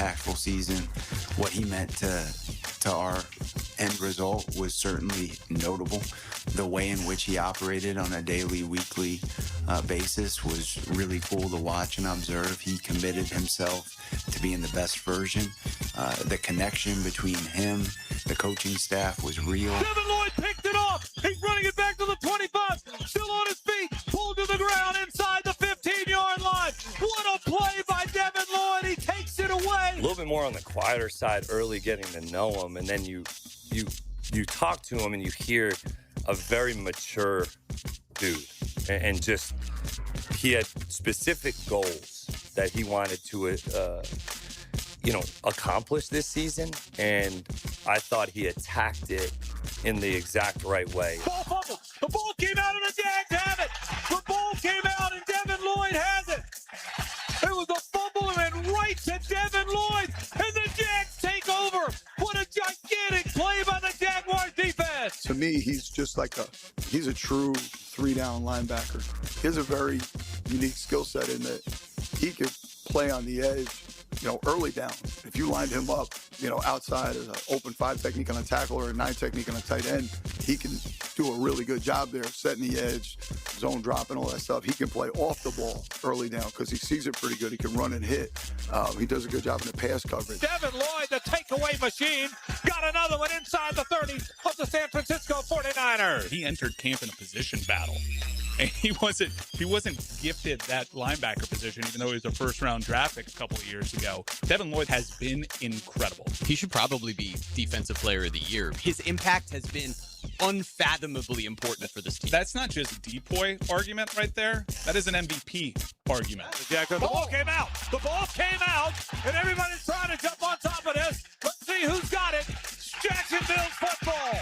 impactful season. What he meant to our end result was certainly notable. The way in which he operated on a daily, weekly basis was really cool to watch and observe. He committed himself to being the best version. The connection between him, the coaching staff was real. Devin Lloyd picked it off. He's running it back to the 25. Still on his feet. Pulled to the ground inside the 15-yard line. What a play by Devin Lloyd. He takes it away. A little bit more on the quieter side early, getting to know him, and then you talk to him and you hear a very mature dude, and just he had specific goals that he wanted to accomplish this season, and I thought he attacked it in the exact right way. Ball fumble. The ball came out and the Jags have it. The ball came out and Devin Lloyd has it. It was a fumble and then right to Devin Lloyd, and the Jags take over. What a gigantic play by the Jaguars defense. To me, he's just he's a true three-down linebacker. He has a very unique skill set in that he could play on the edge, early down. If you lined him up, outside as an open 5 technique on a tackle or a 9 technique on a tight end, he can do a really good job there, setting the edge, zone drop, and all that stuff. He can play off the ball early down because he sees it pretty good. He can run and hit. He does a good job in the pass coverage. Devin Lloyd, the takeaway machine, got another one inside the 30 of the San Francisco 49ers. He entered camp in a position battle. And he wasn't gifted that linebacker position, even though he was a first-round draft pick a couple of years ago. Devin Lloyd has been incredible. He should probably be Defensive Player of the Year. His impact has been unfathomably important for this team. That's not just depoy argument right there. That is an MVP argument. The ball came out. The ball came out, and everybody's trying to jump on top of this. Let's see who's got it. It's Jacksonville's football.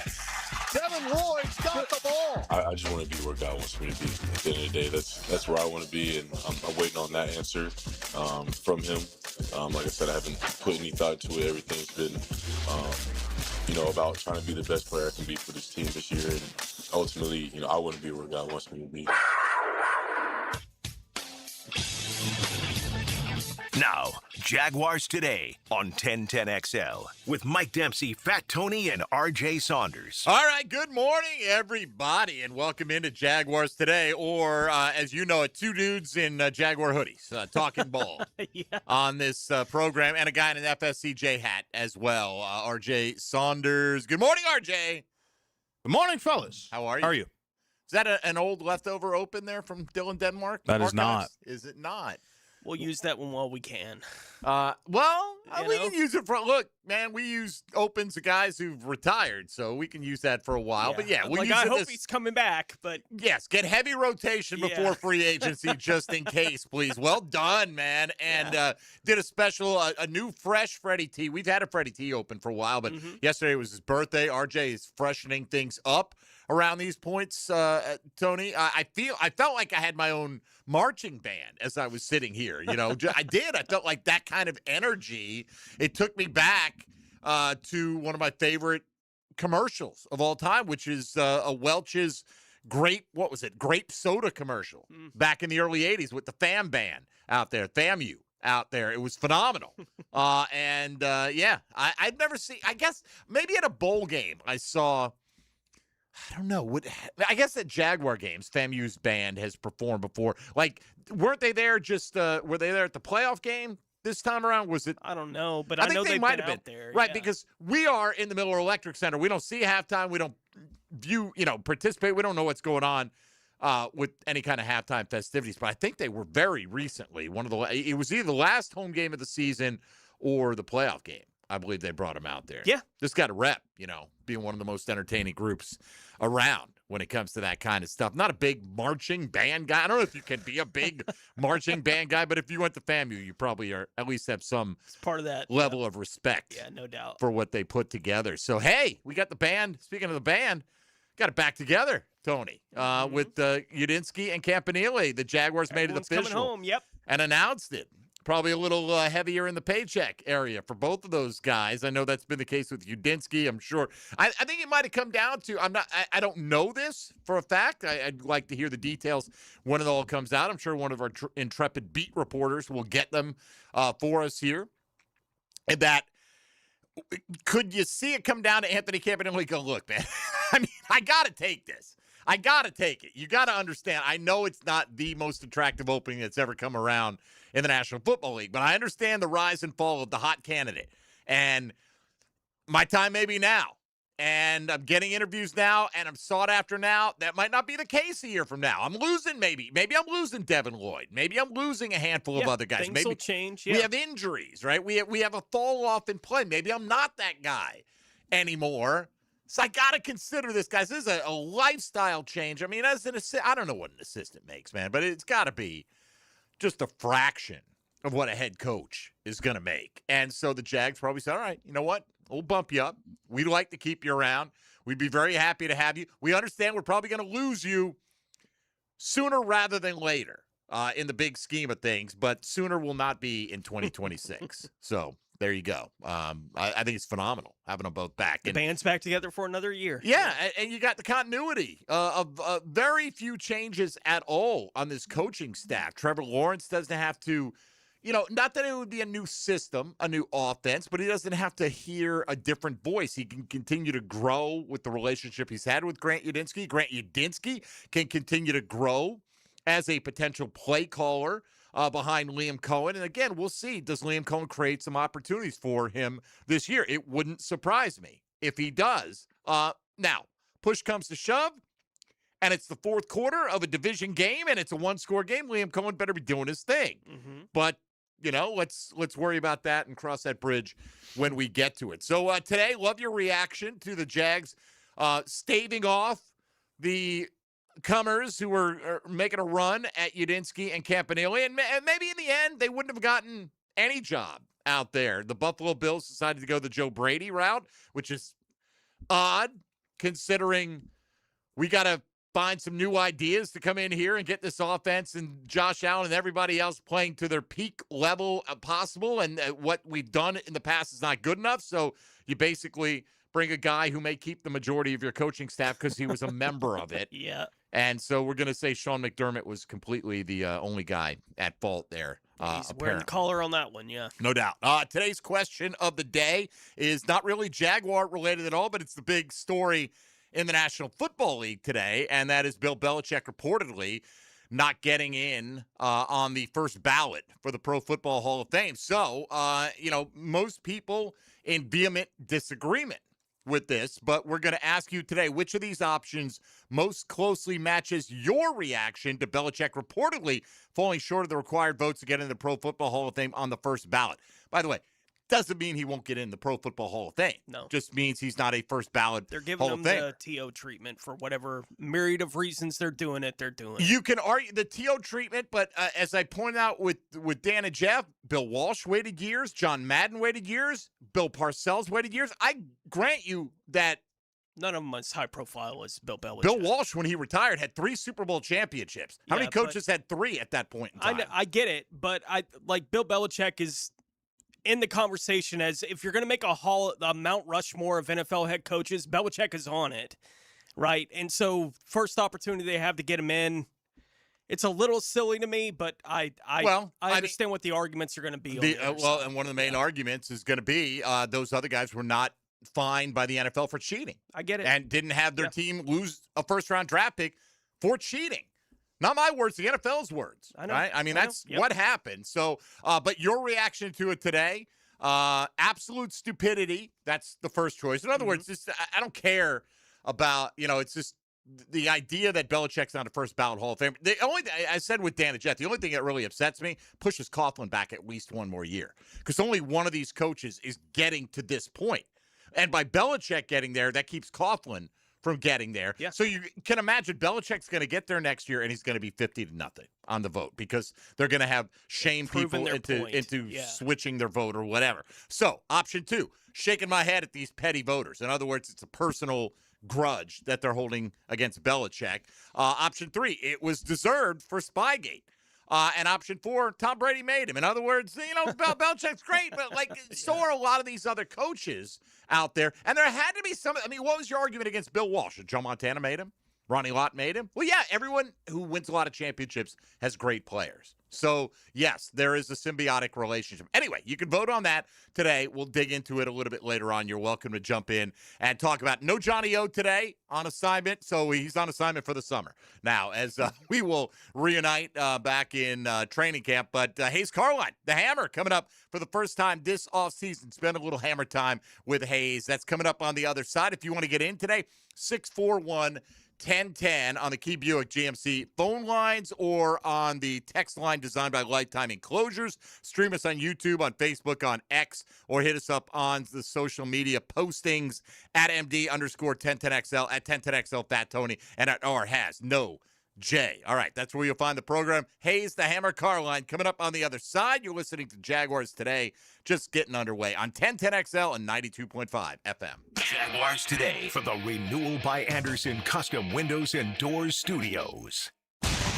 Devin Lloyd's got the ball. I just want to be where God wants me to be. At the end of the day, that's where I want to be, and I'm waiting on that answer from him. Like I said, I haven't put any thought to it. Everything's been, about trying to be the best player I can be for this team this year, and ultimately, I want to be where God wants me to be. Now, Jaguars Today on 1010XL with Mike Dempsey, Fat Tony, and RJ Saunders. All right, good morning, everybody, and welcome into Jaguars Today, or as you know it, two dudes in Jaguar hoodies talking ball on this program, and a guy in an FSCJ hat as well, RJ Saunders. Good morning, RJ. Good morning, fellas. How are you? How are you? Is that an old leftover open there from Dylan Denmark? That is not. Is it not? We'll use that one while we can. We can use it for, look, man, we use opens of guys who've retired, so we can use that for a while. Yeah. But yeah, we'll use I it hope he's coming back, but yes, get heavy rotation before free agency just in case, please. Well done, man. And did a special, a new fresh Freddie T. We've had a Freddie T open for a while, but yesterday was his birthday. RJ is freshening things up around these points, Tony. I felt like I had my own marching band as I was sitting here. I did. I felt like that kind of energy. It took me back to one of my favorite commercials of all time, which is a Welch's grape soda commercial back in the early 80s with the FAM band out there, FAMU out there. It was phenomenal. I'd never seen, I guess maybe at a bowl game I saw, I don't know. I guess at Jaguar games, FAMU's band has performed before. Like, weren't they there were they there at the playoff game this time around? Was it? I don't know, but I know they might have been there. Right, yeah. because we are in the Miller Electric Center. We don't see halftime. We don't participate. We don't know what's going on with any kind of halftime festivities. But I think they were very recently it was either the last home game of the season or the playoff game. I believe they brought him out there. Yeah. Just got a rep, being one of the most entertaining groups around when it comes to that kind of stuff. Not a big marching band guy. I don't know if you can be a big marching band guy, but if you went to FAMU, you probably are at least have some part of that level of respect. Yeah, no doubt. For what they put together. So, hey, we got the band. Speaking of the band, got it back together, Tony, with Udinski and Campanile. The Jaguars made it official. Coming home, yep. And announced it. Probably a little heavier in the paycheck area for both of those guys. I know that's been the case with Udinski, I'm sure. I think it might have come down to, I don't know this for a fact. I'd like to hear the details when it all comes out. I'm sure one of our intrepid beat reporters will get them for us here And that, could you see it come down to Anthony Campanile go, look, man, I mean, I got to take this. I got to take it. You got to understand. I know it's not the most attractive opening that's ever come around in the National Football League, but I understand the rise and fall of the hot candidate. And my time may be now. And I'm getting interviews now, and I'm sought after now. That might not be the case a year from now. I'm losing maybe. Maybe I'm losing Devin Lloyd. Maybe I'm losing a handful of other guys. Things Maybe will change. we have injuries, right? We have a fall off in play. Maybe I'm not that guy anymore. So I got to consider this, guys. This is a lifestyle change. I mean, as an assistant, I don't know what an assistant makes, man, but it's got to be just a fraction of what a head coach is going to make. And so the Jags probably said, all right, you know what? We'll bump you up. We'd like to keep you around. We'd be very happy to have you. We understand we're probably going to lose you sooner rather than later in the big scheme of things, but sooner will not be in 2026. So there you go. I think it's phenomenal having them both back. The band's back together for another year. Yeah, and you got the continuity of very few changes at all on this coaching staff. Trevor Lawrence doesn't have to, not that it would be a new system, a new offense, but he doesn't have to hear a different voice. He can continue to grow with the relationship he's had with Grant Udinski. Grant Udinski can continue to grow as a potential play caller behind Liam Cohen. And again, we'll see. Does Liam Cohen create some opportunities for him this year? It wouldn't surprise me if he does. Now, push comes to shove, and it's the fourth quarter of a division game, and it's a one-score game. Liam Cohen better be doing his thing. Mm-hmm. But let's worry about that and cross that bridge when we get to it. So today, love your reaction to the Jags staving off the comers who were making a run at Udinski and Campanile. And maybe in the end, they wouldn't have gotten any job out there. The Buffalo Bills decided to go the Joe Brady route, which is odd considering we got to find some new ideas to come in here and get this offense and Josh Allen and everybody else playing to their peak level possible. And what we've done in the past is not good enough. So you basically bring a guy who may keep the majority of your coaching staff because he was a member of it. Yeah. And so we're going to say Sean McDermott was completely the only guy at fault there. He's wearing the collar on that one, yeah. No doubt. Today's question of the day is not really Jaguar related at all, but it's the big story in the National Football League today, and that is Bill Belichick reportedly not getting in on the first ballot for the Pro Football Hall of Fame. So, most people in vehement disagreement with this, but we're going to ask you today, which of these options most closely matches your reaction to Belichick reportedly falling short of the required votes to get into the Pro Football Hall of Fame on the first ballot? By the way, doesn't mean he won't get in the Pro Football Hall of Fame. No. Just means he's not a first ballot They're giving Hall him of Famer. the TO treatment for whatever myriad of reasons they're doing it. You can argue the TO treatment, but as I pointed out with Dan and Jeff, Bill Walsh waited years, John Madden waited years, Bill Parcells waited years. I grant you that none of them as high profile as Bill Belichick. Bill Walsh, when he retired, had 3 Super Bowl championships. How many coaches had 3 at that point in time? I get it, but Bill Belichick is in the conversation as if you're going to make a Mount Rushmore of NFL head coaches, Belichick is on it, right? And so first opportunity they have to get him in, it's a little silly to me, but I understand what the arguments are going to be. And one of the main arguments is going to be those other guys were not fined by the NFL for cheating. I get it. And didn't have their team lose a first-round draft pick for cheating. Not my words, the NFL's words. I know. Right? I mean, that's what happened. So, but your reaction to it today, absolute stupidity. That's the first choice. In other words, just, I don't care about, it's just the idea that Belichick's not a first ballot Hall of Fame. The only thing I said with Dan and Jeff, the only thing that really upsets me pushes Coughlin back at least one more year because only one of these coaches is getting to this point. And by Belichick getting there, that keeps Coughlin from getting there. Yeah. So you can imagine Belichick's going to get there next year, and he's going to be 50-0 on the vote because they're going to have shamed people into switching their vote or whatever. So option 2, shaking my head at these petty voters. In other words, it's a personal grudge that they're holding against Belichick. Option 3, it was deserved for Spygate. And option 4, Tom Brady made him. In other words, Belichick's great, but so are a lot of these other coaches out there. And there had to be some. I mean, what was your argument against Bill Walsh? Joe Montana made him? Ronnie Lott made him? Well, yeah, everyone who wins a lot of championships has great players. So, yes, there is a symbiotic relationship. Anyway, you can vote on that today. We'll dig into it a little bit later on. You're welcome to jump in and talk about no Johnny O today on assignment. So he's on assignment for the summer now, as we will reunite back in training camp. But Hayes Carline, the Hammer, coming up for the first time this offseason. Spend a little Hammer time with Hayes. That's coming up on the other side. If you want to get in today, 641-1010 on the Key Buick GMC phone lines or on the text line designed by Lifetime Enclosures. Stream us on YouTube, on Facebook, on X, or hit us up on the social media postings at MD_1010XL, at 1010XL Fat Tony, and at R has no J. All right, that's where you'll find the program. Hayes, the Hammer, Carline, coming up on the other side. You're listening to Jaguars Today, just getting underway on 1010XL and 92.5 FM. Jaguars Today for the Renewal by Anderson Custom Windows and Doors Studios.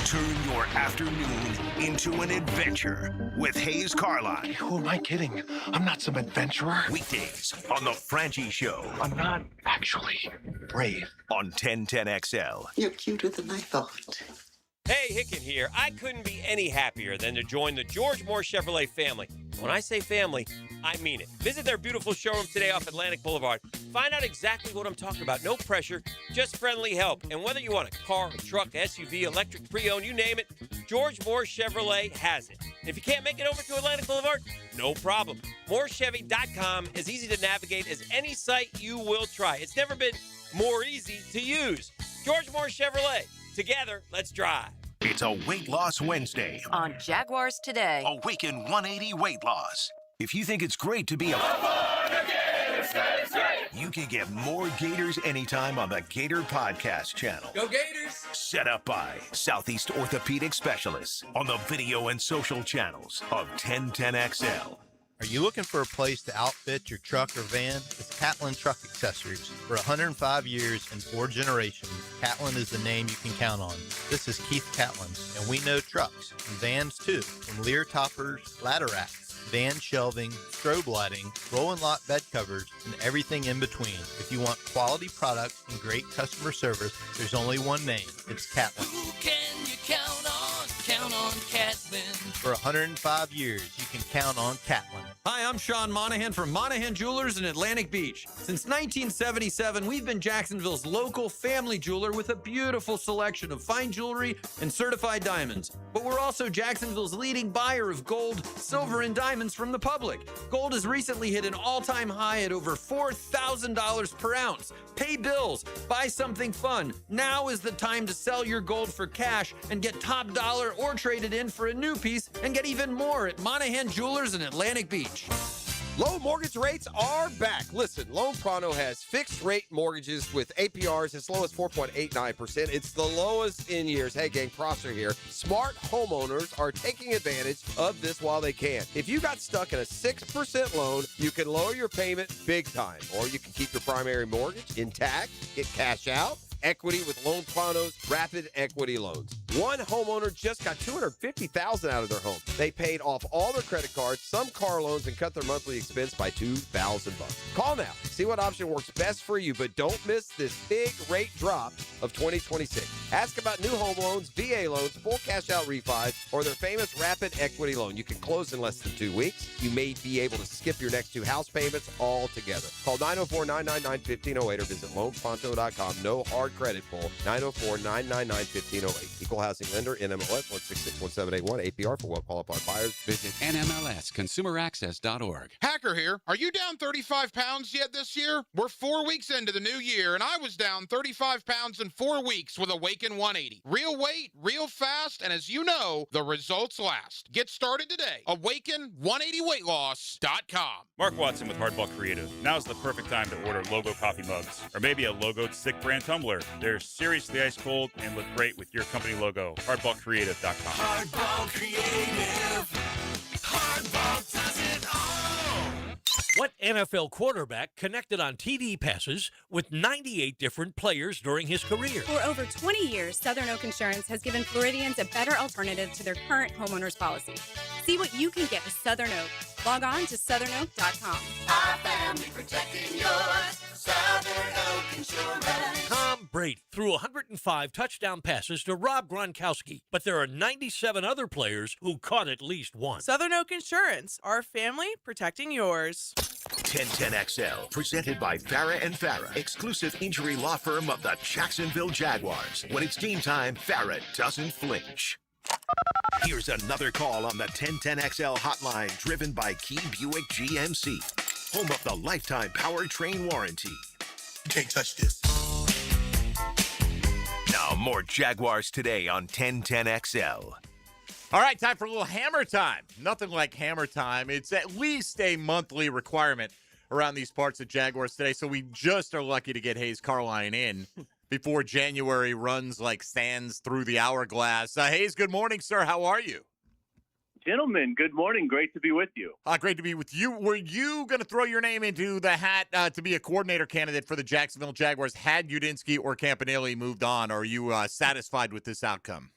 Turn your afternoon into an adventure with Hayes Carline. Who am I kidding? I'm not some adventurer. Weekdays on The Franchi Show. I'm not actually brave. On 1010XL. You're cuter than I thought. Hey, Hicken here. I couldn't be any happier than to join the George Moore Chevrolet family. When I say family, I mean it. Visit their beautiful showroom today off Atlantic Boulevard. Find out exactly what I'm talking about. No pressure, just friendly help. And whether you want a car, a truck, SUV, electric, pre-owned, you name it, George Moore Chevrolet has it. And if you can't make it over to Atlantic Boulevard, no problem. MooreChevy.com is easy to navigate as any site you will try. It's never been more easy to use. George Moore Chevrolet. Together, let's drive. It's a Weight Loss Wednesday on Jaguars Today. Awaken 180 Weight Loss. If you think it's great to be you can get more Gators anytime on the Gator Podcast channel. Go Gators! Set up by Southeast Orthopedic Specialists on the video and social channels of 1010XL. Are you looking for a place to outfit your truck or van? It's Catlin Truck Accessories. For 105 years and 4 generations, Catlin is the name you can count on. This is Keith Catlin, and we know trucks and vans too, from Lear toppers, ladder racks, van shelving, strobe lighting, roll and lock bed covers, and everything in between. If you want quality products and great customer service, there's only one name. It's Catlin. Who can you count on? Count on Catlin. For 105 years, you can count on Catlin. Hi, I'm Sean Monahan from Monahan Jewelers in Atlantic Beach. Since 1977, we've been Jacksonville's local family jeweler with a beautiful selection of fine jewelry and certified diamonds. But we're also Jacksonville's leading buyer of gold, silver, and diamonds from the public. Gold has recently hit an all-time high at over $4,000 per ounce. Pay bills, buy something fun. Now is the time to sell your gold for cash and get top dollar or trade it in for a new piece and get even more at Monahan Jewelers in Atlantic Beach. Low mortgage rates are back. Listen, Loan Pronto has fixed rate mortgages with APRs as low as 4.89%. It's the lowest in years. Hey, gang, Prosser here. Smart homeowners are taking advantage of this while they can. If you got stuck in a 6% loan, you can lower your payment big time, or you can keep your primary mortgage intact, get cash out, equity with Loan Pronto's rapid equity loans. One homeowner just got $250,000 out of their home. They paid off all their credit cards, some car loans, and cut their monthly expense by $2,000. Call now. See what option works best for you, but don't miss this big rate drop of 2026. Ask about new home loans, VA loans, full cash out refis, or their famous rapid equity loan. You can close in less than 2 weeks. You may be able to skip your next 2 house payments altogether. Call 904-999-1508 or visit loanpronto.com. No hard credit pull. 904-999-1508. Equal housing lender, NMLS 1661781. APR for well-qualified buyers. Visit NMLSconsumeraccess.org. Hacker here. Are you down 35 pounds yet this year? We're 4 weeks into the new year, and I was down 35 pounds in 4 weeks with Awaken 180. Real weight, real fast, and as you know, the results last. Get started today. Awaken180weightloss.com. Mark Watson with Hardball Creative. Now's the perfect time to order Logo coffee mugs, or maybe a Logo Sick brand tumbler. They're seriously ice cold and look great with your company logo. Hardballcreative.com. Hardball Creative. Hardball does it all. What NFL quarterback connected on TD passes with 98 different players during his career? For over 20 years, Southern Oak Insurance has given Floridians a better alternative to their current homeowners policy. See what you can get with Southern Oak. Log on to southernoak.com. Our family protecting yours. Southern Oak Insurance. Tom Brady Brady threw 105 touchdown passes to Rob Gronkowski, but there are 97 other players who caught at least one. Southern Oak Insurance, our family protecting yours. 1010XL, presented by Farah and Farah, exclusive injury law firm of the Jacksonville Jaguars. When it's game time, Farah doesn't flinch. Here's another call on the 1010XL hotline, driven by Key Buick GMC, home of the lifetime powertrain warranty. You can't touch this. Now, more Jaguars today on 1010XL. All right, time for a little hammer time. Nothing like hammer time. It's at least a monthly requirement around these parts of Jaguars today, so we just are lucky to get Hayes Carline in before January runs like sands through the hourglass. Hayes, good morning, sir. How are you? Gentlemen, good morning. Great to be with you. Great to be with you. Were you going to throw your name into the hat to be a coordinator candidate for the Jacksonville Jaguars had Udinski or Campanile moved on, or are you satisfied with this outcome?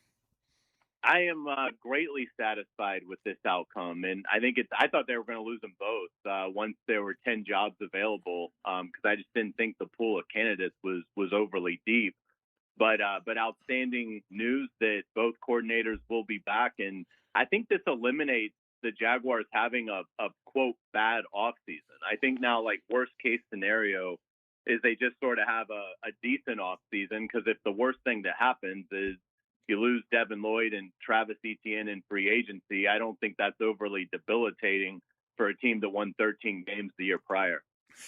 I am greatly satisfied with this outcome, and I thought they were going to lose them both once there were 10 jobs available, because I just didn't think the pool of candidates was overly deep. But outstanding news that both coordinators will be back, and I think this eliminates the Jaguars having a quote bad offseason. I think now, like, worst case scenario is they just sort of have a decent offseason, because if the worst thing that happens is you lose Devin Lloyd and Travis Etienne in free agency, I don't think that's overly debilitating for a team that won 13 games the year prior.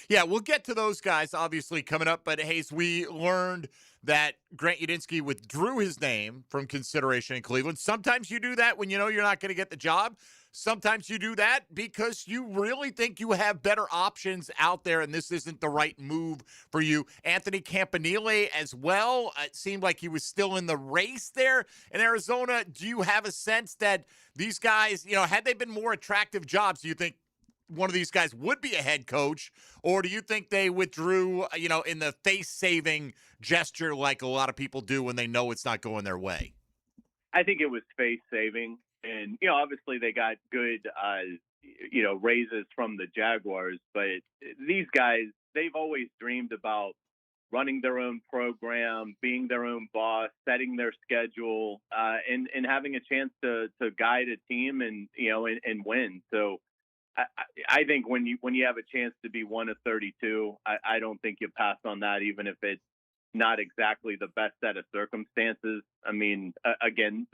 Yeah, we'll get to those guys obviously coming up, but Hayes, we learned that Grant Udinski withdrew his name from consideration in Cleveland. Sometimes you do that when you know you're not going to get the job. Sometimes you do that because you really think you have better options out there and this isn't the right move for you. Anthony Campanile as well. It seemed like he was still in the race there in Arizona. Do you have a sense that these guys, had they been more attractive jobs, do you think one of these guys would be a head coach, or do you think they withdrew, in the face-saving gesture like a lot of people do when they know it's not going their way? I think it was face-saving, and obviously they got good, raises from the Jaguars, but these guys, they've always dreamed about running their own program, being their own boss, setting their schedule, and having a chance to guide a team and win. So I think when you have a chance to be one of 32, I don't think you pass on that, even if it's not exactly the best set of circumstances. I mean, again,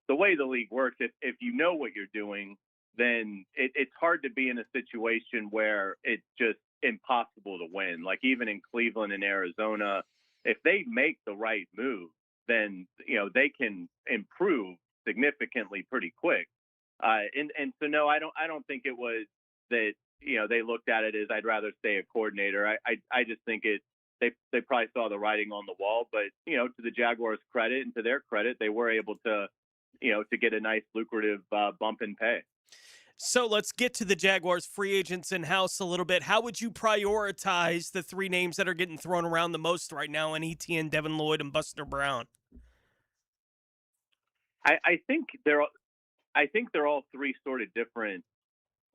the way the league works, if you know what you're doing, then it's hard to be in a situation where it's just impossible to win. Like even in Cleveland and Arizona, if they make the right move, then they can improve significantly pretty quick. And so no, I don't think it was that they looked at it as I'd rather stay a coordinator. I just think they probably saw the writing on the wall. But to the Jaguars' credit and to their credit, they were able to to get a nice lucrative bump in pay. So let's get to the Jaguars free agents in-house a little bit. How would you prioritize the three names that are getting thrown around the most right now in Etienne, Devin Lloyd, and Buster Brown? I think they're all three sort of different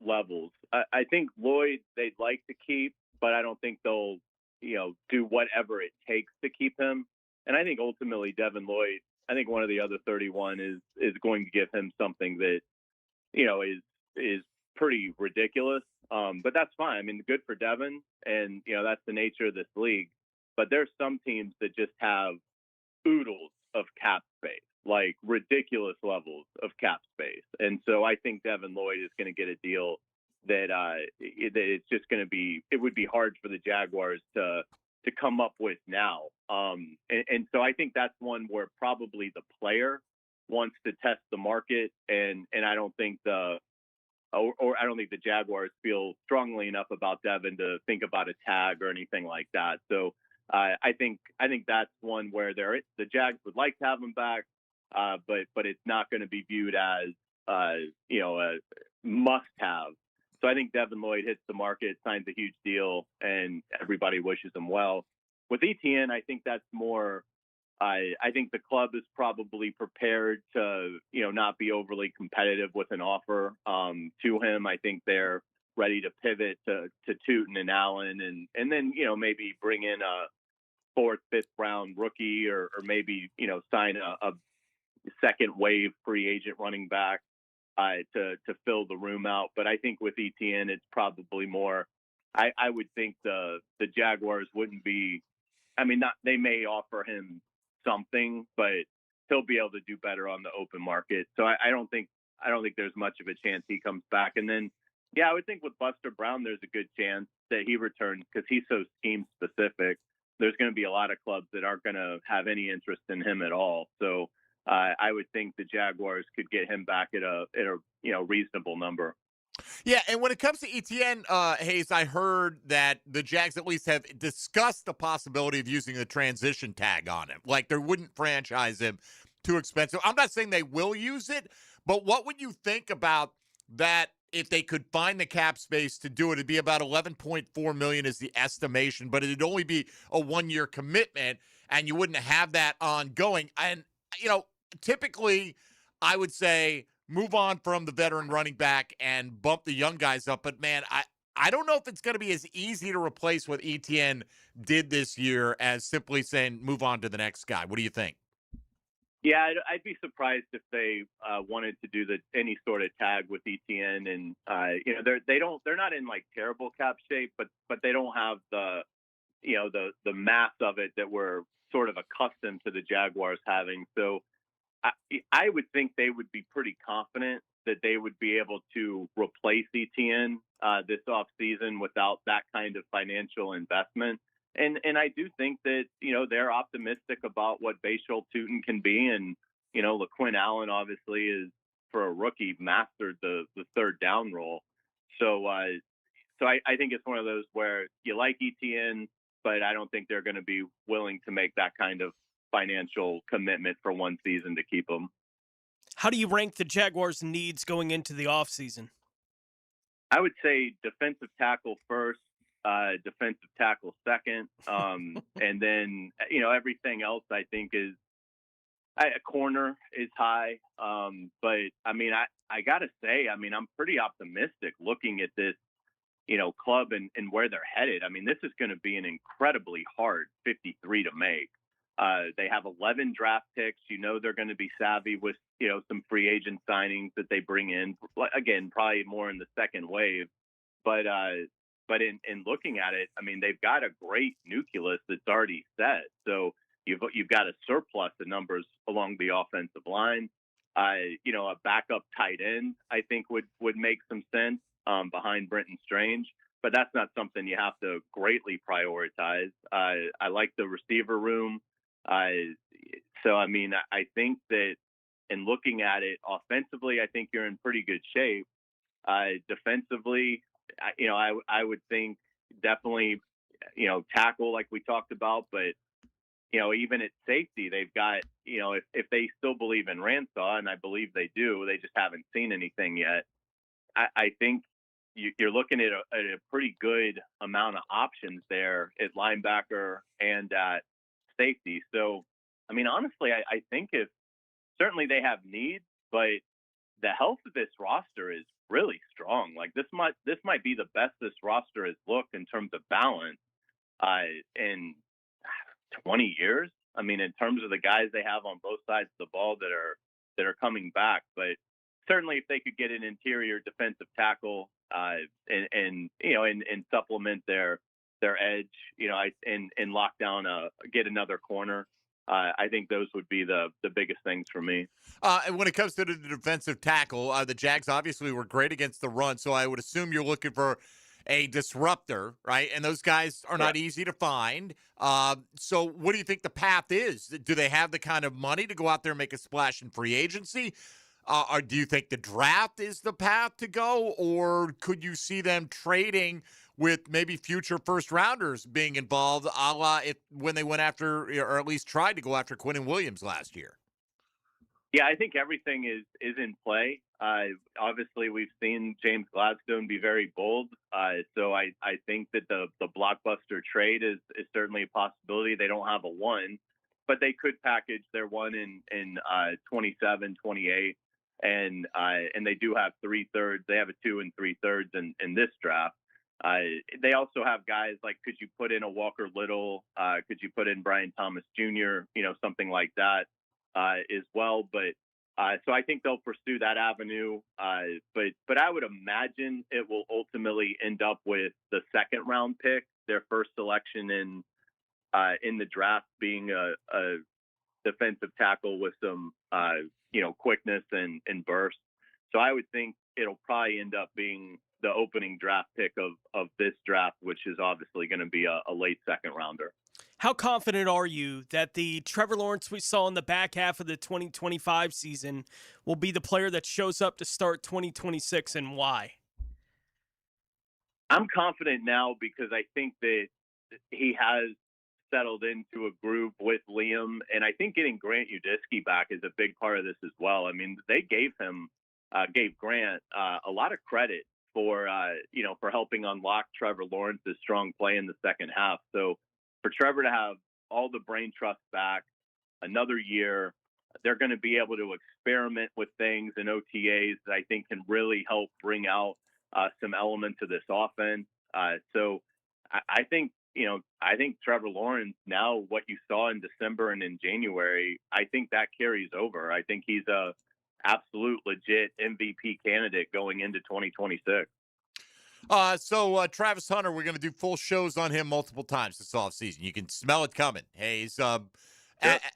levels. I think Lloyd they'd like to keep, but I don't think they'll do whatever it takes to keep him. And I think ultimately Devin Lloyd, I think one of the other 31 is going to give him something that is pretty ridiculous. But that's fine. I mean, good for Devin, and that's the nature of this league. But there's some teams that just have oodles of cap space, like ridiculous levels of cap space. And so I think Devin Lloyd is going to get a deal that it's just going to be, it would be hard for the Jaguars to come up with now. And so I think that's one where probably the player wants to test the market, and I don't think I don't think the Jaguars feel strongly enough about Devin to think about a tag or anything like that. So I think that's one where the Jags would like to have him back, but it's not going to be viewed as a must-have. So I think Devin Lloyd hits the market, signs a huge deal, and everybody wishes him well. With Etienne, I think that's more. I think the club is probably prepared to, not be overly competitive with an offer to him. I think they're ready to pivot to Tootin and Allen, and then maybe bring in fourth, fifth round rookie, or maybe sign a second wave free agent running back to fill the room out. But I think with ETN, it's probably more. I would think the Jaguars wouldn't be. I mean, they may offer him something, but he'll be able to do better on the open market. So I don't think there's much of a chance he comes back. And then, yeah, I would think with Buster Brown, there's a good chance that he returns because he's so scheme specific. There's going to be a lot of clubs that aren't going to have any interest in him at all. So I would think the Jaguars could get him back at a reasonable number. Yeah, and when it comes to ETN, Hayes, I heard that the Jags at least have discussed the possibility of using the transition tag on him. Like, they wouldn't franchise him too expensive. I'm not saying they will use it, but what would you think about that if they could find the cap space to do it? It'd be about $11.4 million is the estimation, but it'd only be a one-year commitment, and you wouldn't have that ongoing. And, typically I would say move on from the veteran running back and bump the young guys up. But, man, I don't know if it's going to be as easy to replace what ETN did this year as simply saying move on to the next guy. What do you think? Yeah, I'd be surprised if they wanted to do any sort of tag with ETN, and they're not in like terrible cap shape, but they don't have the mass of it that we're sort of accustomed to the Jaguars having. So I would think they would be pretty confident that they would be able to replace ETN this offseason without that kind of financial investment. And I do think that, they're optimistic about what Bashal Tutin can be. And, LaQuinn Allen obviously is, for a rookie, mastered the third down role. So I think it's one of those where you like ETN, but I don't think they're going to be willing to make that kind of financial commitment for one season to keep him. How do you rank the Jaguars' needs going into the offseason? I would say defensive tackle first, defensive tackle second, and then everything else I think is a corner is high. But I mean, I gotta say, I mean, I'm pretty optimistic looking at this club and where they're headed. I mean, this is going to be an incredibly hard 53 to make. They have 11 draft picks. They're going to be savvy with, some free agent signings that they bring in. Again, probably more in the second wave. But in looking at it, I mean, they've got a great nucleus that's already set. So you've got a surplus of numbers along the offensive line. A backup tight end, I think would make some sense behind Brenton Strange. But that's not something you have to greatly prioritize. I like the receiver room. So, I mean, I think that in looking at it offensively, I think you're in pretty good shape. Defensively, I would think definitely, tackle like we talked about, but, even at safety, they've got, if they still believe in Ransaw, and I believe they do, they just haven't seen anything yet. I think you're looking at a pretty good amount of options there at linebacker and at safety. So, I mean, honestly, I think certainly they have needs, but the health of this roster is really strong. Like this might be the best this roster has looked in terms of balance in 20 years. I mean, in terms of the guys they have on both sides of the ball that are coming back, but certainly if they could get an interior defensive tackle and supplement their edge, and lock down get another corner. I think those would be the biggest things for me. And when it comes to the defensive tackle, the Jags obviously were great against the run, so I would assume you're looking for a disruptor, right? And those guys are not easy to find. So what do you think the path is? Do they have the kind of money to go out there and make a splash in free agency? Or do you think the draft is the path to go? Or could you see them trading with maybe future first-rounders being involved, a la when they went after, or at least tried to go after Quinnen Williams last year? Yeah, I think everything is in play. Obviously, we've seen James Gladstone be very bold. So I think that the blockbuster trade is certainly a possibility. They don't have a one, but they could package their one in 27, 28. And they do have 3/3. They have a 2 and 3/3 in this draft. They also have guys like, could you put in a Walker Little? Could you put in Brian Thomas Jr.? Something like that as well. But so I think they'll pursue that avenue. But I would imagine it will ultimately end up with the second round pick, their first selection in the draft, being a defensive tackle with some quickness and burst. So I would think it'll probably end up being the opening draft pick of this draft, which is obviously going to be a late second rounder. How confident are you that the Trevor Lawrence we saw in the back half of the 2025 season will be the player that shows up to start 2026, and why? I'm confident now because I think that he has settled into a groove with Liam, and I think getting Grant Udisky back is a big part of this as well. I mean, they gave Grant a lot of credit for helping unlock Trevor Lawrence's strong play in the second half. So for Trevor to have all the brain trust back, another year, they're going to be able to experiment with things in OTAs that I think can really help bring out some elements of this offense. So I think Trevor Lawrence, now what you saw in December and in January, I think that carries over. I think he's a absolute legit MVP candidate going into 2026. So Travis Hunter, we're going to do full shows on him multiple times this offseason. You can smell it coming. Hayes,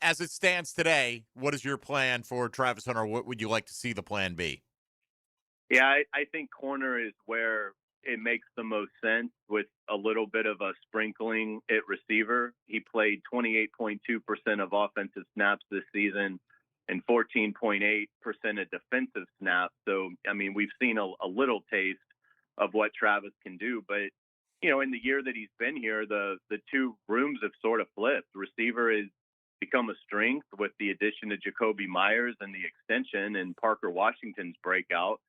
as it stands today, what is your plan for Travis Hunter? What would you like to see the plan be? Yeah, I think corner is where it makes the most sense, with a little bit of a sprinkling at receiver. He played 28.2% of offensive snaps this season and 14.8% of defensive snaps. So, I mean, we've seen a little taste of what Travis can do. But, in the year that he's been here, the two rooms have sort of flipped. Receiver has become a strength with the addition of Jacoby Myers and the extension and Parker Washington's breakout.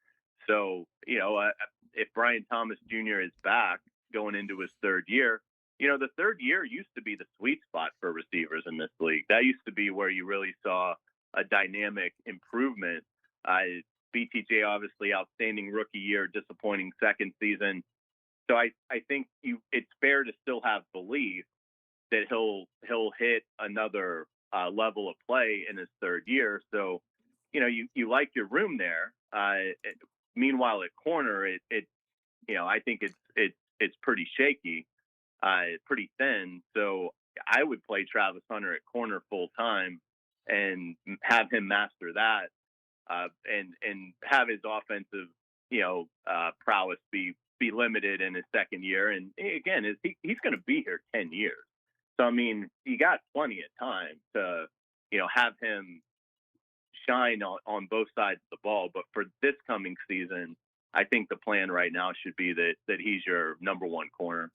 So, if Brian Thomas Jr. is back going into his third year, the third year used to be the sweet spot for receivers in this league. That used to be where you really saw a dynamic improvement. BTJ, obviously, outstanding rookie year, disappointing second season. So I think it's fair to still have belief that he'll hit another level of play in his third year. So, you like your room there. Meanwhile, at corner, I think it's pretty shaky, pretty thin. So I would play Travis Hunter at corner full time and have him master that, and have his offensive, prowess be limited in his second year. And again, he's going to be here 10 years. So, I mean, you got plenty of time to, have him shine on both sides of the ball. But for this coming season, I think the plan right now should be that he's your number one corner.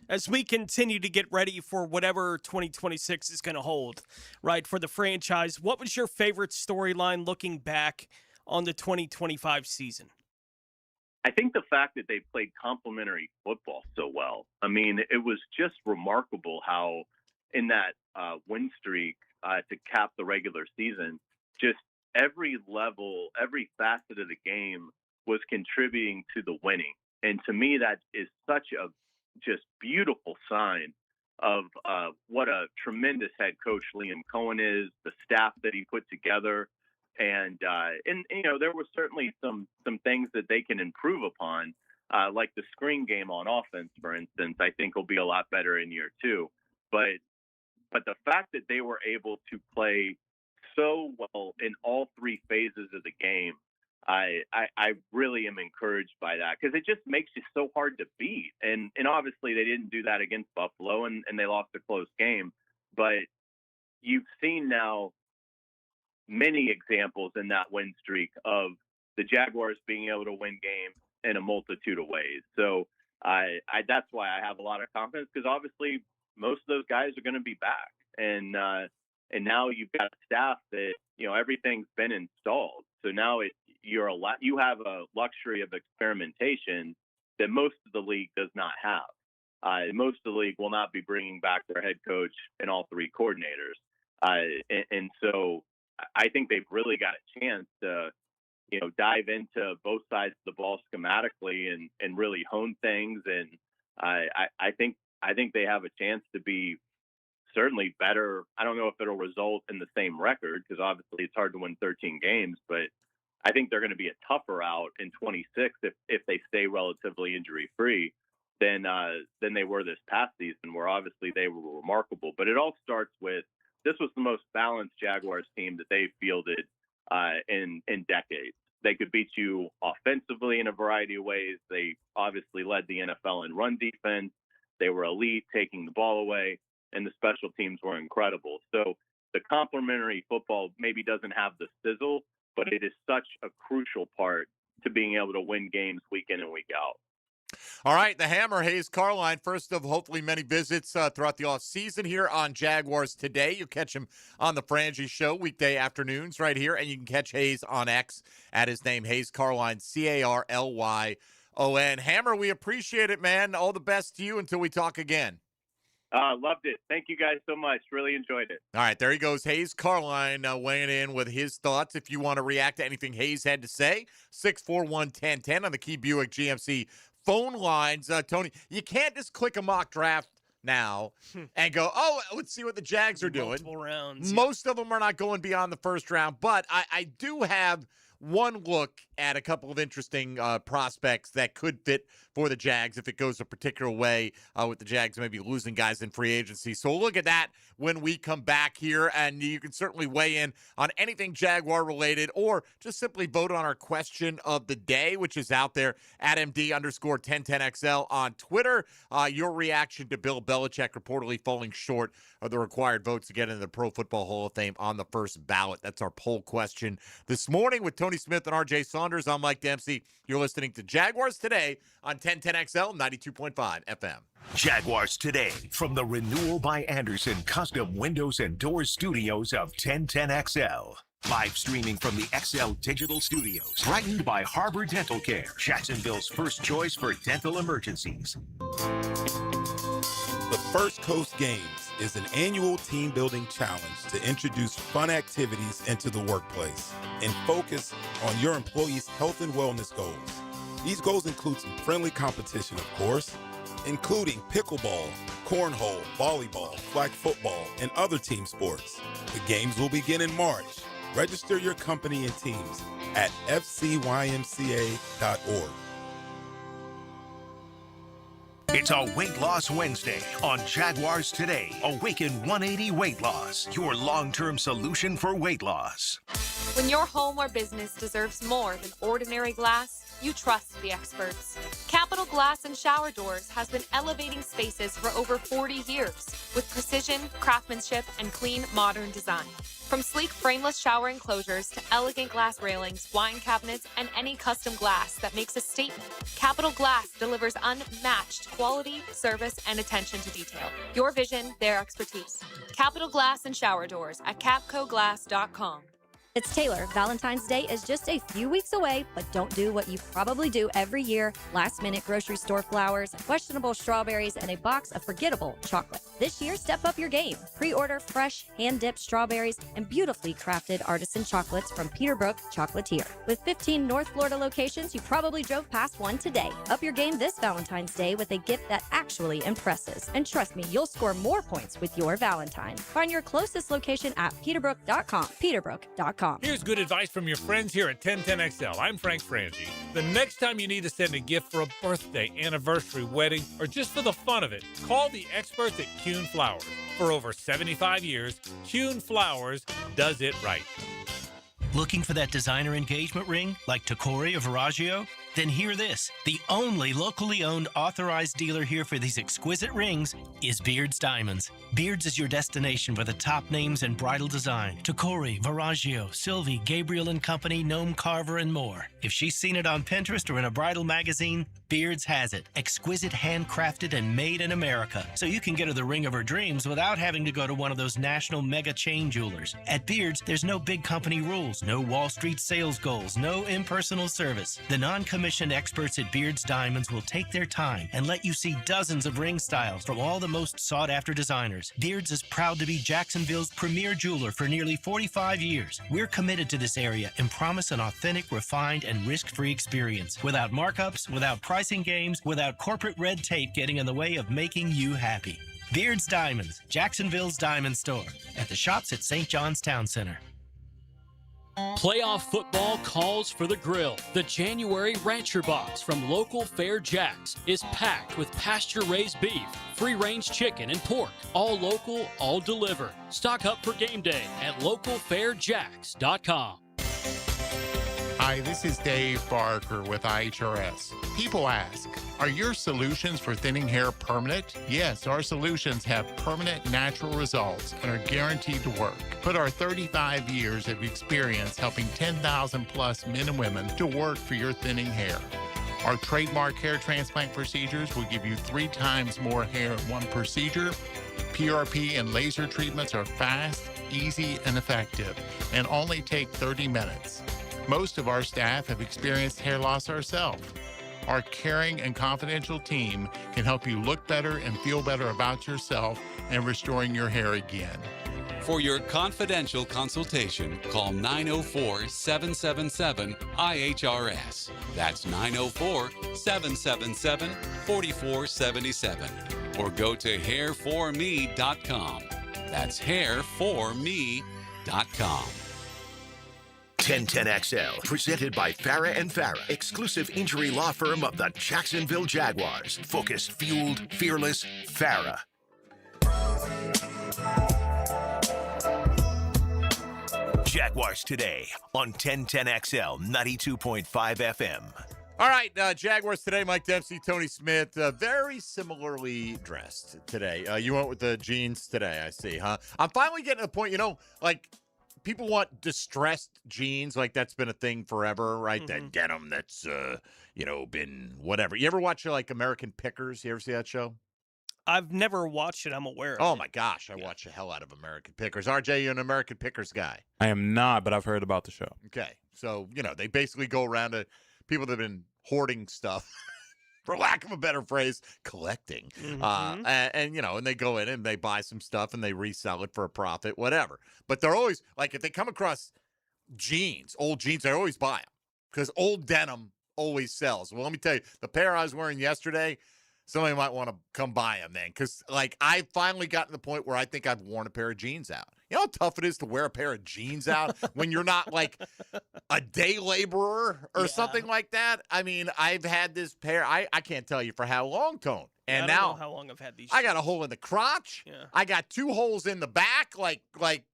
As we continue to get ready for whatever 2026 is going to hold, right, for the franchise, what was your favorite storyline looking back on the 2025 season? I think the fact that they played complementary football so well. I mean, it was just remarkable how in that win streak to cap the regular season, just every level, every facet of the game was contributing to the winning. And to me, that is such a just beautiful sign of what a tremendous head coach Liam Cohen is, the staff that he put together. And there were certainly some things that they can improve upon, like the screen game on offense, for instance. I think will be a lot better in year two. But the fact that they were able to play so well in all three phases of the game, I really am encouraged by that, because it just makes you so hard to beat. And obviously they didn't do that against Buffalo, and they lost a close game. But you've seen now many examples in that win streak of the Jaguars being able to win games in a multitude of ways. So that's why I have a lot of confidence, because obviously most of those guys are going to be back. And now you've got a staff that, everything's been installed. So now you have a luxury of experimentation that most of the league does not have. Most of the league will not be bringing back their head coach and all three coordinators. And so I think they've really got a chance to, dive into both sides of the ball schematically and really hone things I think they have a chance to be certainly better. I don't know if it'll result in the same record because obviously it's hard to win 13 games, but I think they're going to be a tougher out in 26 if they stay relatively injury free than they were this past season, where obviously they were remarkable. But it all starts with this was the most balanced Jaguars team that they've fielded in decades. They could beat you offensively in a variety of ways. They obviously led the NFL in run defense. They were elite taking the ball away, and the special teams were incredible. So the complementary football maybe doesn't have the sizzle, but it is such a crucial part to being able to win games week in and week out. All right, the Hammer, Hayes Carline, first of hopefully many visits throughout the offseason here on Jaguars Today. You catch him on the Frangie Show weekday afternoons right here, and you can catch Hayes on X at his name, Hayes Carline, Carlyon. Hammer, we appreciate it, man. All the best to you until we talk again. Loved it. Thank you guys so much. Really enjoyed it. All right, there he goes. Hayes Carline weighing in with his thoughts. If you want to react to anything Hayes had to say, 641-1010 on the Key Buick GMC phone lines. Tony, you can't just click a mock draft now and go, oh, let's see what the Jags are doing. Multiple rounds. Most of them are not going beyond the first round, but I do have one look at a couple of interesting prospects that could fit for the Jags if it goes a particular way with the Jags maybe losing guys in free agency. So we'll look at that when we come back here, and you can certainly weigh in on anything Jaguar related or just simply vote on our question of the day, which is out there at MD_1010XL on Twitter. Your reaction to Bill Belichick reportedly falling short of the required votes to get into the Pro Football Hall of Fame on the first ballot. That's our poll question this morning with Tony Smith and RJ Saunders. I'm Mike Dempsey. You're listening to Jaguars Today on 1010XL 92.5 FM. Jaguars Today from the Renewal by Anderson Custom Windows and Doors Studios of 1010XL. Live streaming from the XL Digital Studios. Brightened by Harbor Dental Care, Jacksonville's first choice for dental emergencies. The First Coast Games is an annual team-building challenge to introduce fun activities into the workplace and focus on your employees' health and wellness goals. These goals include some friendly competition, of course, including pickleball, cornhole, volleyball, flag football, and other team sports. The games will begin in March. Register your company and teams at fcymca.org. It's a Weight Loss Wednesday on Jaguars Today. Awaken 180 Weight Loss, your long-term solution for weight loss. When your home or business deserves more than ordinary glass, you trust the experts. Capital Glass and Shower Doors has been elevating spaces for over 40 years with precision, craftsmanship, and clean, modern design. From sleek frameless shower enclosures to elegant glass railings, wine cabinets, and any custom glass that makes a statement, Capital Glass delivers unmatched quality, service, and attention to detail. Your vision, their expertise. Capital Glass and Shower Doors at capcoglass.com. It's Taylor. Valentine's Day is just a few weeks away, but don't do what you probably do every year. Last-minute grocery store flowers, questionable strawberries, and a box of forgettable chocolate. This year, step up your game. Pre-order fresh, hand-dipped strawberries and beautifully crafted artisan chocolates from Peterbrook Chocolatier. With 15 North Florida locations, you probably drove past one today. Up your game this Valentine's Day with a gift that actually impresses. And trust me, you'll score more points with your Valentine. Find your closest location at peterbrook.com. peterbrook.com. Here's good advice from your friends here at 1010XL. I'm Frank Frangie. The next time you need to send a gift for a birthday, anniversary, wedding, or just for the fun of it, call the experts at Kuhn Flowers. For over 75 years, Kuhn Flowers does it right. Looking for that designer engagement ring like Tacori or Verragio? Then hear this. The only locally owned authorized dealer here for these exquisite rings is Beards Diamonds. Beards is your destination for the top names in bridal design. Tacori, Verragio, Sylvie, Gabriel & Company, Gnome Carver, and more. If she's seen it on Pinterest or in a bridal magazine, Beards has it. Exquisite, handcrafted, and made in America. So you can get her the ring of her dreams without having to go to one of those national mega chain jewelers. At Beards, there's no big company rules, no Wall Street sales goals, no impersonal service. The non-committal commissioned experts at Beard's Diamonds will take their time and let you see dozens of ring styles from all the most sought-after designers. Beard's is proud to be Jacksonville's premier jeweler for nearly 45 years. We're committed to this area and promise an authentic, refined, and risk-free experience without markups, without pricing games, without corporate red tape getting in the way of making you happy. Beard's Diamonds, Jacksonville's diamond store, at the shops at St. John's Town Center. Playoff football calls for the grill. The January Rancher Box from local Fair Jacks is packed with pasture-raised beef, free-range chicken, and pork. All local, all delivered. Stock up for game day at localfairjacks.com. Hi, this is Dave Barker with IHRS. People ask, are your solutions for thinning hair permanent? Yes, our solutions have permanent natural results and are guaranteed to work. Put our 35 years of experience helping 10,000 plus men and women to work for your thinning hair. Our trademark hair transplant procedures will give you 3 times more hair in one procedure. PRP and laser treatments are fast, easy, and effective, and only take 30 minutes. Most of our staff have experienced hair loss ourselves. Our caring and confidential team can help you look better and feel better about yourself and restoring your hair again. For your confidential consultation, call 904-777-IHRS. That's 904-777-4477. Or go to hairforme.com. That's hairforme.com. 1010XL, presented by Farah and Farah, exclusive injury law firm of the Jacksonville Jaguars. Focused, fueled, fearless, Farah. Jaguars today on 1010XL 92.5 FM. All right, Jaguars today, Mike Dempsey, Tony Smith, very similarly dressed today. You went with the jeans today, I see, huh? I'm finally getting to the point, like, people want distressed jeans, like that's been a thing forever, right? Mm-hmm. That denim that's, been whatever. You ever watch, like, American Pickers? You ever see that show? I've never watched it. I'm aware of Oh, it. my gosh. I watch the hell out of American Pickers. RJ, you an American Pickers guy? I am not, but I've heard about the show. Okay. So, they basically go around to people that have been hoarding stuff, for lack of a better phrase, collecting. Mm-hmm. And they go in and they buy some stuff and they resell it for a profit, whatever. But they're always, like, if they come across old jeans, they always buy them because old denim always sells. Well, let me tell you, the pair I was wearing yesterday, somebody might want to come buy them, man, because, like, I finally got to the point where I think I've worn a pair of jeans out. You know how tough it is to wear a pair of jeans out when you're not, like, a day laborer or something like that? I mean, I've had this pair, I can't tell you for how long, Tone. And I don't now know how long I've had these. I got a hole in the crotch. Yeah. I got 2 holes in the back, like right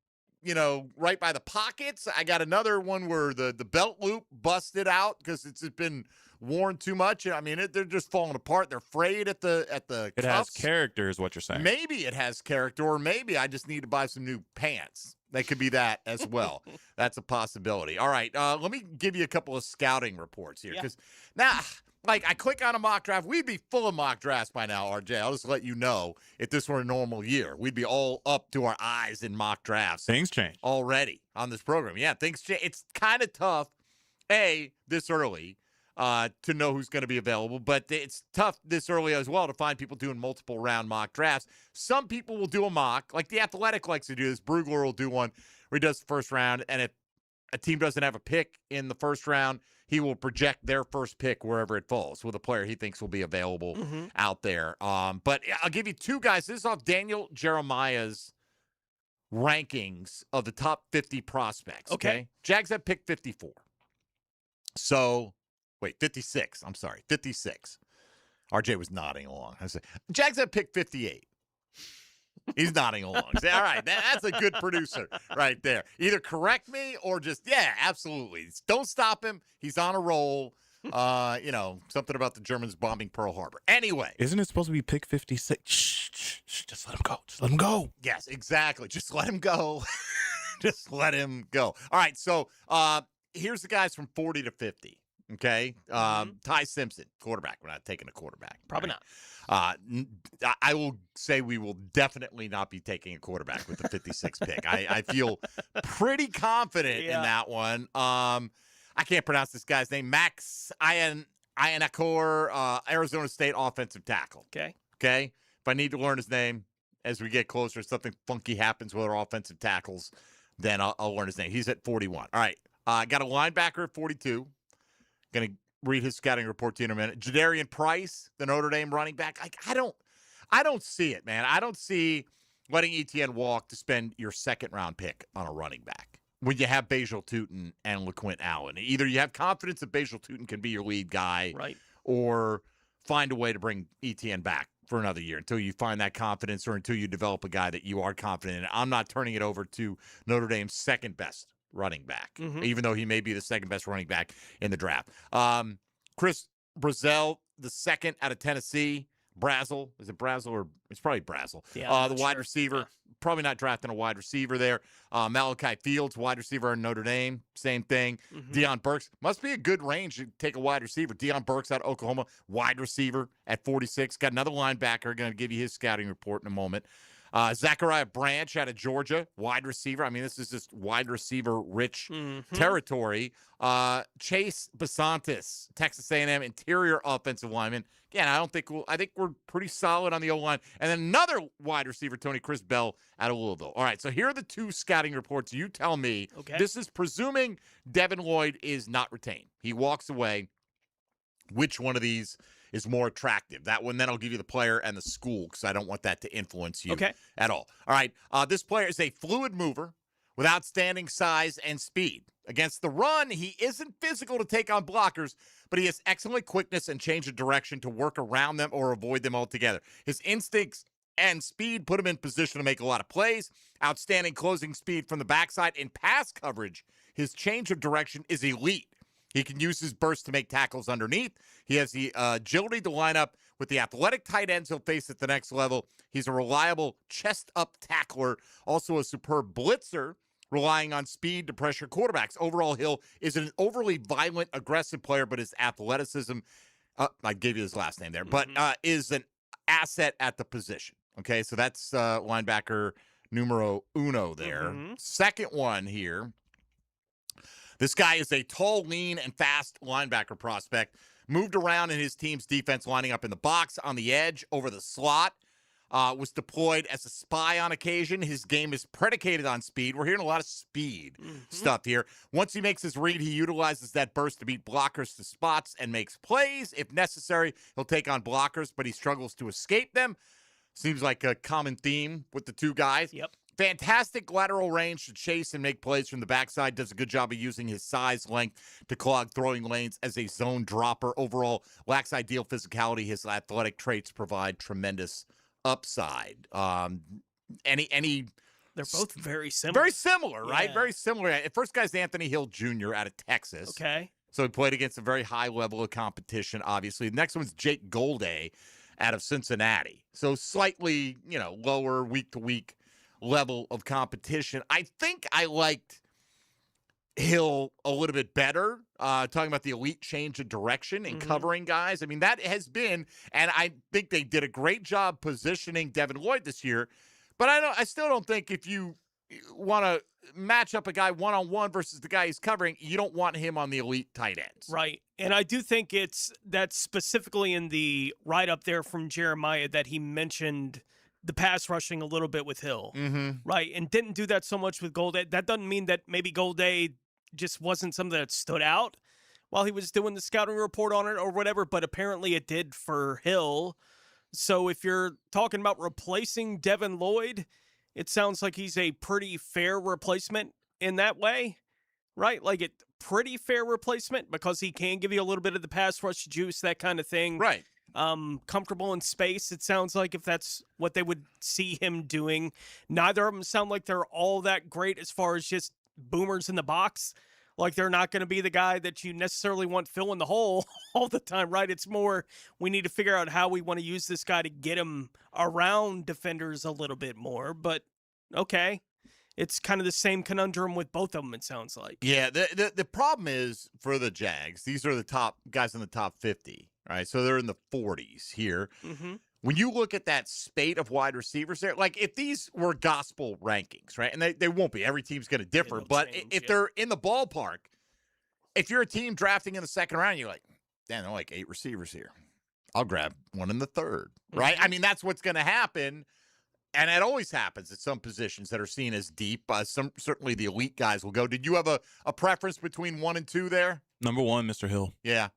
by the pockets. I got another one where the belt loop busted out because it's been worn too much. I mean, they're just falling apart. They're frayed at the It cuffs. has character, is what you're saying. Maybe it has character, or maybe I just need to buy some new pants. That could be that as well. That's a possibility. All right, let me give you a couple of scouting reports here, because now, like, I click on a mock draft. We'd be full of mock drafts by now, RJ. I'll just let you know, if this were a normal year, we'd be all up to our eyes in mock drafts. Things change already on this program. Yeah, things change. It's kind of tough, this early, to know who's going to be available, but it's tough this early as well to find people doing multiple round mock drafts. Some people will do a mock, like The Athletic likes to do this. Brugler will do one where he does the first round, and if a team doesn't have a pick in the first round, he will project their first pick wherever it falls with a player he thinks will be available out there. But I'll give you 2 guys. This is off Daniel Jeremiah's rankings of the top 50 prospects. Okay. Jags have picked 54. So, 56. I'm sorry, 56. RJ was nodding along. I said, Jags have picked 58. He's nodding along. Say, all right, that's a good producer right there. Either correct me or just, absolutely. Don't stop him. He's on a roll. Something about the Germans bombing Pearl Harbor. Anyway. Isn't it supposed to be pick 56? Shh, just let him go. Just let him go. Yes, exactly. Just let him go. Just let him go. All right, so here's the guys from 40 to 50. Okay. Ty Simpson, quarterback. We're not taking a quarterback. Probably not. I will say we will definitely not be taking a quarterback with the 56th pick. I feel pretty confident in that one. I can't pronounce this guy's name. Max Ianakor, Arizona State offensive tackle. Okay. If I need to learn his name as we get closer, something funky happens with our offensive tackles, then I'll learn his name. He's at 41. All right. Got a linebacker at 42. Going to read his scouting report to you in a minute. Jadarian Price, the Notre Dame running back. I don't see it, man. I don't see letting Etienne walk to spend your second-round pick on a running back when you have Bajal Tootin and LaQuint Allen. Either you have confidence that Bajal Tootin can be your lead guy, right, or find a way to bring Etienne back for another year until you find that confidence or until you develop a guy that you are confident in. I'm not turning it over to Notre Dame's second-best running back, even though he may be the second-best running back in the draft. Chris Brazel, the second out of Tennessee. Brazel. Is it Brazel or it's probably Brazel? Yeah, the wide receiver. Yeah. Probably not drafting a wide receiver there. Malachi Fields, wide receiver in Notre Dame. Same thing. Deion Burks. Must be a good range to take a wide receiver. Deion Burks out of Oklahoma, wide receiver at 46. Got another linebacker. Going to give you his scouting report in a moment. Zachariah Branch out of Georgia, wide receiver. I mean, this is just wide receiver-rich territory. Chase Basantis, Texas A&M interior offensive lineman. Again, I think we're pretty solid on the O-line. And then another wide receiver, Tony Chris Bell out of Louisville. All right, so here are the two scouting reports. You tell me. Okay. This is presuming Devin Lloyd is not retained. He walks away. Which one of these is more attractive? That one, then I'll give you the player and the school because I don't want that to influence you at all. All right, this player is a fluid mover with outstanding size and speed. Against the run, he isn't physical to take on blockers, but he has excellent quickness and change of direction to work around them or avoid them altogether. His instincts and speed put him in position to make a lot of plays. Outstanding closing speed from the backside. In pass coverage, his change of direction is elite. He can use his burst to make tackles underneath. He has the agility to line up with the athletic tight ends he'll face at the next level. He's a reliable chest-up tackler, also a superb blitzer, relying on speed to pressure quarterbacks. Overall, Hill is an overly violent, aggressive player, but his athleticism, I gave you his last name there, but is an asset at the position. Okay, so that's linebacker numero uno there. Second one here. This guy is a tall, lean, and fast linebacker prospect. Moved around in his team's defense, lining up in the box, on the edge, over the slot. Was deployed as a spy on occasion. His game is predicated on speed. We're hearing a lot of speed stuff here. Once he makes his read, he utilizes that burst to beat blockers to spots and makes plays. If necessary, he'll take on blockers, but he struggles to escape them. Seems like a common theme with the two guys. Yep. Fantastic lateral range to chase and make plays from the backside. Does a good job of using his size, length to clog throwing lanes as a zone dropper. Overall, lacks ideal physicality. His athletic traits provide tremendous upside. They're both very similar. Very similar, right? Yeah. Very similar. First guy's Anthony Hill Jr. out of Texas. Okay. So he played against a very high level of competition, obviously. The next one's Jake Golday out of Cincinnati. So slightly, lower week-to-week level of competition. I think I liked Hill a little bit better, talking about the elite change of direction and covering guys. I mean, that has been, and I think they did a great job positioning Devin Lloyd this year, but I still don't think if you want to match up a guy one-on-one versus the guy he's covering, you don't want him on the elite tight ends. Right. And I do think that's specifically in the write-up there from Jeremiah that he mentioned the pass rushing a little bit with Hill, right? And didn't do that so much with Golday. That doesn't mean that maybe Golday just wasn't something that stood out while he was doing the scouting report on it or whatever, but apparently it did for Hill. So if you're talking about replacing Devin Lloyd, it sounds like he's a pretty fair replacement in that way, right? Like pretty fair replacement because he can give you a little bit of the pass rush juice, that kind of thing. Right. Comfortable in space, it sounds like, if that's what they would see him doing. Neither of them sound like they're all that great as far as just boomers in the box. Like, they're not going to be the guy that you necessarily want filling the hole all the time, right? It's more, we need to figure out how we want to use this guy to get him around defenders a little bit more. But, okay. It's kind of the same conundrum with both of them, it sounds like. Yeah, the problem is, for the Jags, these are the top guys in the top 50. Right, so they're in the 40s here. When you look at that spate of wide receivers there, like if these were gospel rankings, right, and they won't be. Every team's going to differ. But if they're in the ballpark, if you're a team drafting in the second round, you're like, Damn, there are like 8 receivers here. I'll grab one in the third, right? I mean, that's what's going to happen. And it always happens at some positions that are seen as deep. Certainly the elite guys will go. Did you have a preference between 1 and 2 there? Number 1, Mr. Hill. Yeah.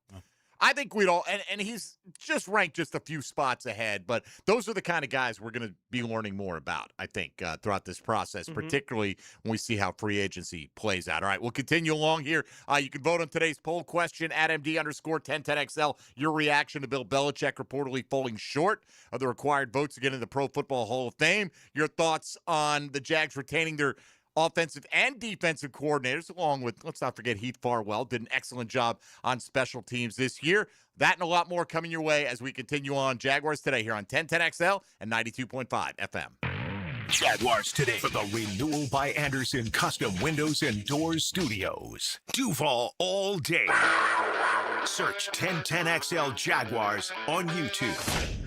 I think we'd all, and he's just ranked just a few spots ahead, but those are the kind of guys we're going to be learning more about, I think, throughout this process, particularly when we see how free agency plays out. All right, we'll continue along here. You can vote on today's poll question at MD_1010XL. Your reaction to Bill Belichick reportedly falling short of the required votes to get into the Pro Football Hall of Fame. Your thoughts on the Jags retaining their offensive and defensive coordinators, along with, let's not forget, Heath Farwell, did an excellent job on special teams this year. That and a lot more coming your way as we continue on Jaguars Today here on 1010XL and 92.5 FM. Jaguars Today for the Renewal by Anderson Custom Windows and Doors Studios. Duval all day. Search 1010XL Jaguars on YouTube.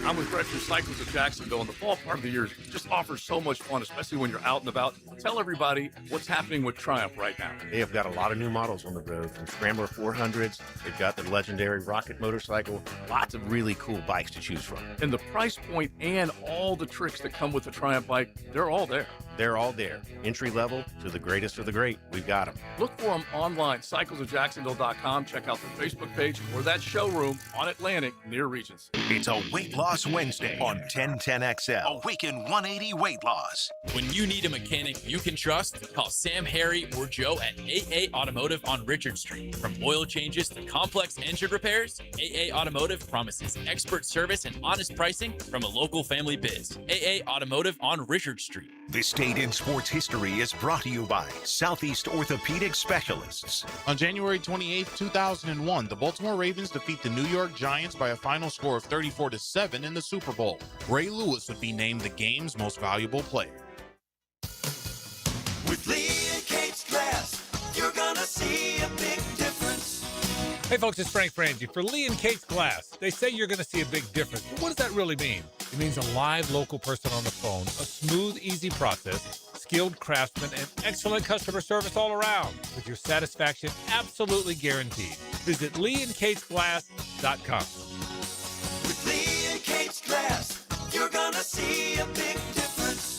I'm with Retro Cycles of Jacksonville, and the fall part of the year just offers so much fun, especially when you're out and about. Tell everybody what's happening with Triumph right now. They have got a lot of new models on the road, from Scrambler 400s. They've got the legendary Rocket motorcycle. Lots of really cool bikes to choose from. And the price point and all the tricks that come with the Triumph bike, they're all there. They're all there. Entry level to the greatest of the great. We've got them. Look for them online, cyclesofjacksonville.com. Check out their Facebook page or that showroom on Atlantic near Regents. It's a Weight Loss Wednesday on 1010XL. Awaken 180 Weight Loss. When you need a mechanic you can trust, call Sam, Harry, or Joe at AA Automotive on Richard Street. From oil changes to complex engine repairs, AA Automotive promises expert service and honest pricing from a local family biz. AA Automotive on Richard Street. This Date in Sports History is brought to you by Southeast Orthopedic Specialists. On January 28, 2001, the Baltimore Ravens defeat the New York Giants by a final score of 34-7 in the Super Bowl. Ray Lewis would be named the game's most valuable player. With Lee and Kate's Glass, you're gonna see a big difference. Hey folks, it's Frank Frangie for Lee and Kate's Glass. They say you're going to see a big difference, but what does that really mean? It means a live local person on the phone, a smooth, easy process, skilled craftsmen, and excellent customer service all around, with your satisfaction absolutely guaranteed. Visit LeeandKatesGlass.com. With Lee and Kate's Glass, you're gonna see a big difference.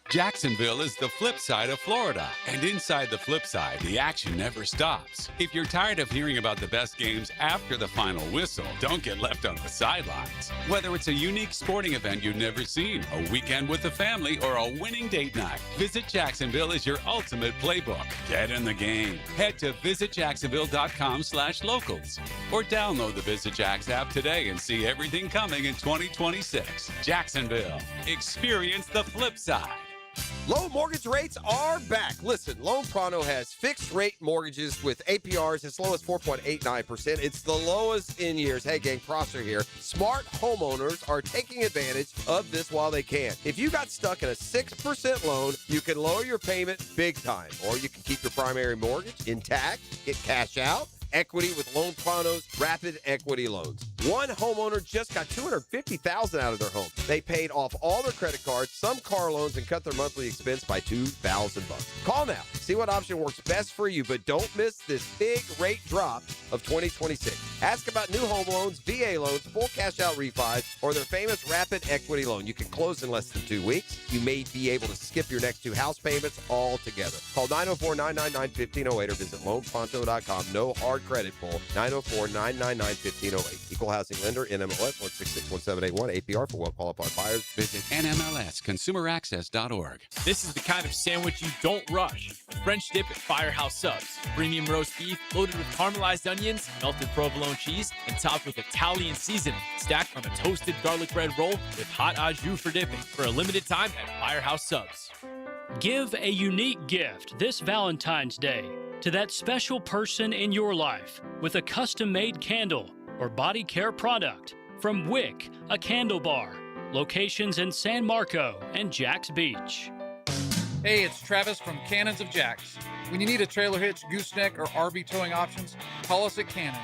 Jacksonville is the flip side of Florida. And inside the flip side, the action never stops. If you're tired of hearing about the best games after the final whistle, don't get left on the sidelines. Whether it's a unique sporting event you've never seen, a weekend with the family, or a winning date night, Visit Jacksonville is your ultimate playbook. Get in the game. Head to visitjacksonville.com/locals or download the Visit Jax app today and see everything coming in 2026. Jacksonville. Experience the flip side. Low mortgage rates are back. Listen, Loan Pronto has fixed rate mortgages with APRs as low as 4.89%. It's the lowest in years. Hey, gang, Prosser here. Smart homeowners are taking advantage of this while they can. If you got stuck in a 6% loan, you can lower your payment big time, or you can keep your primary mortgage intact, get cash out, equity with Loan Pronto's rapid equity loans. One homeowner just got $250,000 out of their home. They paid off all their credit cards, some car loans, and cut their monthly expense by $2,000. Call now. See what option works best for you, but don't miss this big rate drop of 2026. Ask about new home loans, VA loans, full cash out refis, or their famous rapid equity loan. You can close in less than 2 weeks. You may be able to skip your next 2 house payments altogether. Call 904-999-1508 or visit loanpronto.com. No hard credit pull. 904-999-1508. Equal housing lender, NMLS 1661781. APR for well-qualified buyers. Visit NMLSConsumerAccess.org. This is the kind of sandwich you don't rush. French dip at Firehouse Subs. Premium roast beef loaded with caramelized onions, melted provolone cheese, and topped with Italian seasoning. Stacked on a toasted garlic bread roll with hot au jus for dipping. For a limited time at Firehouse Subs. Give a unique gift this Valentine's Day to that special person in your life with a custom-made candle or body care product from Wick, a candle bar. Locations in San Marco and Jax Beach. Hey, it's Travis from Cannons of Jax. When you need a trailer hitch, gooseneck, or RV towing options, call us at Cannons.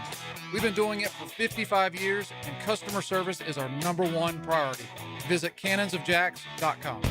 We've been doing it for 55 years, and customer service is our #1 priority. Visit cannonsofjax.com.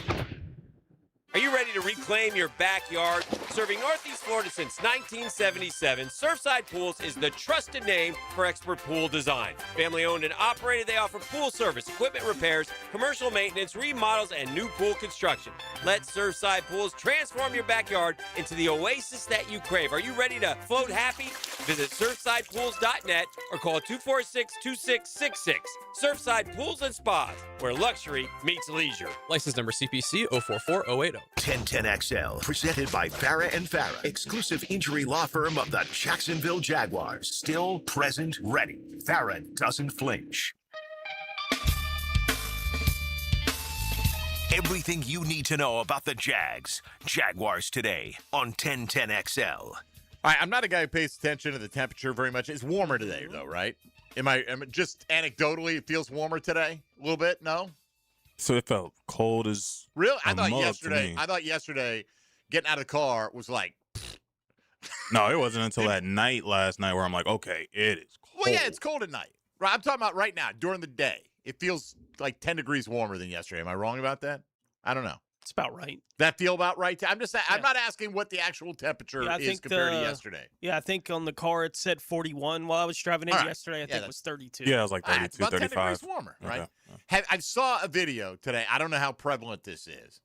Are you ready to reclaim your backyard? Serving Northeast Florida since 1977, Surfside Pools is the trusted name for expert pool design. Family owned and operated, they offer pool service, equipment repairs, commercial maintenance, remodels, and new pool construction. Let Surfside Pools transform your backyard into the oasis that you crave. Are you ready to float happy? Visit surfsidepools.net or call 246-2666. Surfside Pools and Spas, where luxury meets leisure. License number CPC 044080. 1010XL, presented by Farah and Farah, exclusive injury law firm of the Jacksonville Jaguars. Still present, ready. Farah doesn't flinch. Everything you need to know about the Jaguars today on 1010XL. All right, I'm not a guy who pays attention to the temperature very much. It's warmer today, though, right? Am I just anecdotally, it feels warmer today? A little bit? No? So it felt cold as Really? a mug to me. I thought yesterday getting out of the car was like. No, it wasn't until at night last night where I'm like, okay, it is cold. Well, yeah, it's cold at night. Right, I'm talking about right now, during the day. It feels like 10 degrees warmer than yesterday. Am I wrong about that? I don't know. It's about right. That feel about right? I'm not asking what the actual temperature is compared to yesterday. Yeah, I think on the car it said 41 while I was driving in All right. yesterday. I think it was 32. Yeah, it was like 32, It's about 10 35. degrees warmer, right? Okay. I saw a video today. I don't know how prevalent this is,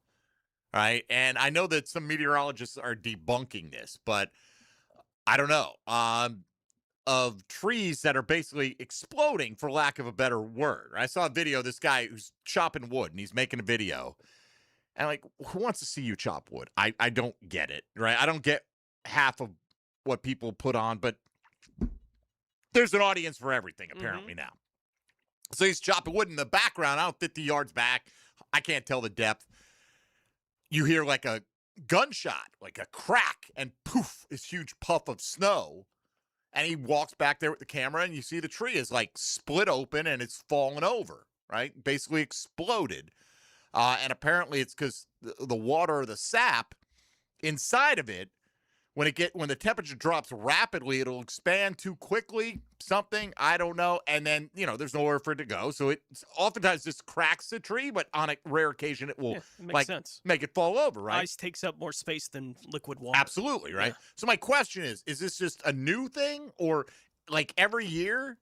right? And I know that some meteorologists are debunking this, but I don't know. Of trees that are basically exploding, for lack of a better word. I saw a video of this guy who's chopping wood, and he's making a video. And, like, who wants to see you chop wood? I don't get it, right? I don't get half of what people put on, but there's an audience for everything, apparently, now. So he's chopping wood in the background, out 50 yards back. I can't tell the depth. You hear, like, a gunshot, like a crack, and poof, this huge puff of snow. And he walks back there with the camera, and you see the tree is, like, split open, and it's fallen over, right? Basically exploded. And apparently it's because the water or the sap inside of it, when the temperature drops rapidly, it'll expand too quickly, something, I don't know. And then, there's nowhere for it to go. So it oftentimes just cracks the tree, but on a rare occasion it will it makes sense. Make it fall over, right? Ice takes up more space than liquid water. Absolutely, right? Yeah. So my question is this just a new thing, or like every year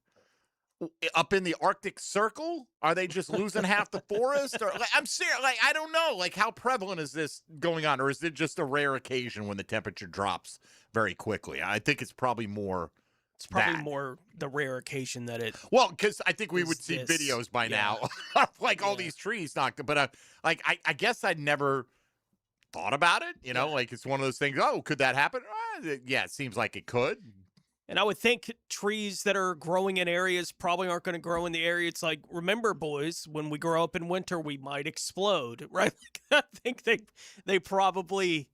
up in the Arctic Circle, are they just losing half the forest? Or I'm serious, I don't know. Like, how prevalent is this going on, or is it just a rare occasion when the temperature drops very quickly? I think it's probably more. It's probably more the rare occasion that it. Well, because I think we would see videos by now, like all these trees knocked. But I guess I'd never thought about it. Like it's one of those things. Oh, could that happen? Yeah, it seems like it could. And I would think trees that are growing in areas probably aren't going to grow in the area. It's like, remember, boys, when we grow up in winter, we might explode, right? I think they probably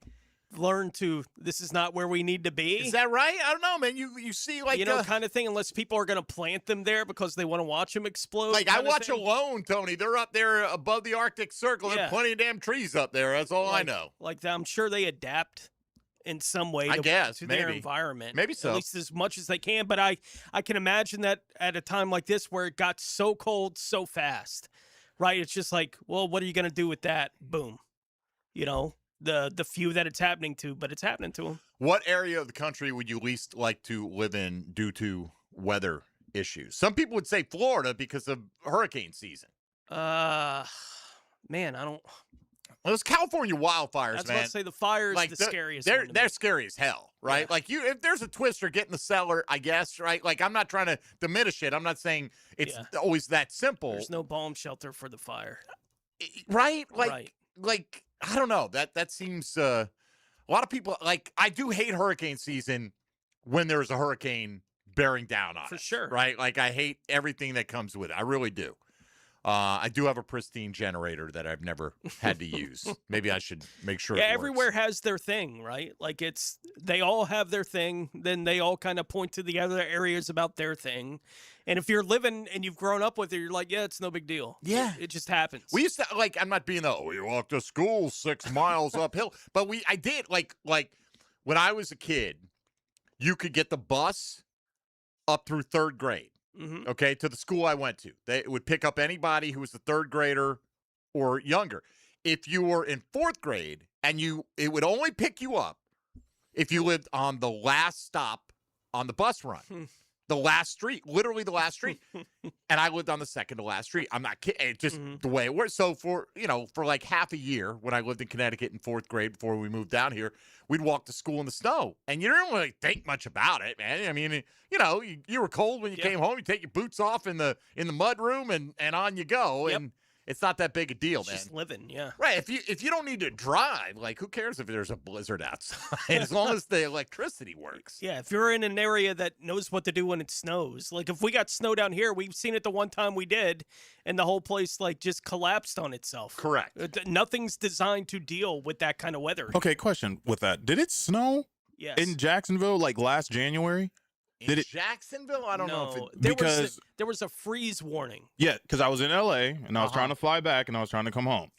learn this is not where we need to be. Is that right? I don't know, man. You see, like, kind of thing, unless people are going to plant them there because they want to watch them explode. Like, I watch Alone, Tony. They're up there above the Arctic Circle. There are plenty of damn trees up there. That's all I know. Like, I'm sure they adapt in some way to their environment. Maybe so. At least as much as they can. But I can imagine that at a time like this where it got so cold so fast, right? It's just like, well, what are you going to do with that? Boom. The few that it's happening to, but it's happening to them. What area of the country would you least like to live in due to weather issues? Some people would say Florida because of hurricane season. Man, I don't. Well, those California wildfires, That's man. what I say. The fire is the scariest. They're scary as hell, right? Yeah. Like if there's a twister, get in the cellar, I guess, right? Like I'm not trying to diminish it. I'm not saying it's always that simple. There's no bomb shelter for the fire, right? Like I don't know. That seems a lot of people like. I do hate hurricane season when there's a hurricane bearing down on for sure, right? Like I hate everything that comes with it. I really do. I do have a pristine generator that I've never had to use. Maybe I should make sure. Yeah, it works. everywhere has their thing, right? Like they all have their thing. Then they all kind of point to the other areas about their thing. And if you're living and you've grown up with it, you're like, yeah, it's no big deal. Yeah, it just happens. We used to I'm not being we walked to school 6 miles uphill, but I did like when I was a kid, you could get the bus up through 3rd grade. Mm-hmm. Okay, to the school I went to. They would pick up anybody who was a 3rd grader or younger. If you were in 4th grade and it would only pick you up if you lived on the last stop on the bus run. The last street, literally the last street. And I lived on the second to last street. I'm not kidding. It's just the way it works. So for like half a year when I lived in Connecticut in 4th grade before we moved down here, we'd walk to school in the snow. And you didn't really think much about it, man. I mean, you were cold when you came home. You take your boots off in the mud room and on you go. Yep. And it's not that big a deal, man. Just living, yeah. Right. If you don't need to drive, like, who cares if there's a blizzard outside as long as the electricity works? Yeah, if you're in an area that knows what to do when it snows. Like, if we got snow down here, we've seen it the one time we did, and the whole place, like, just collapsed on itself. Correct. Nothing's designed to deal with that kind of weather. Okay, question with that. Did it snow in Jacksonville, like, last January? In Jacksonville? I don't know if it... Because there was a freeze warning. Yeah, because I was in L.A., and I was trying to fly back, and I was trying to come home.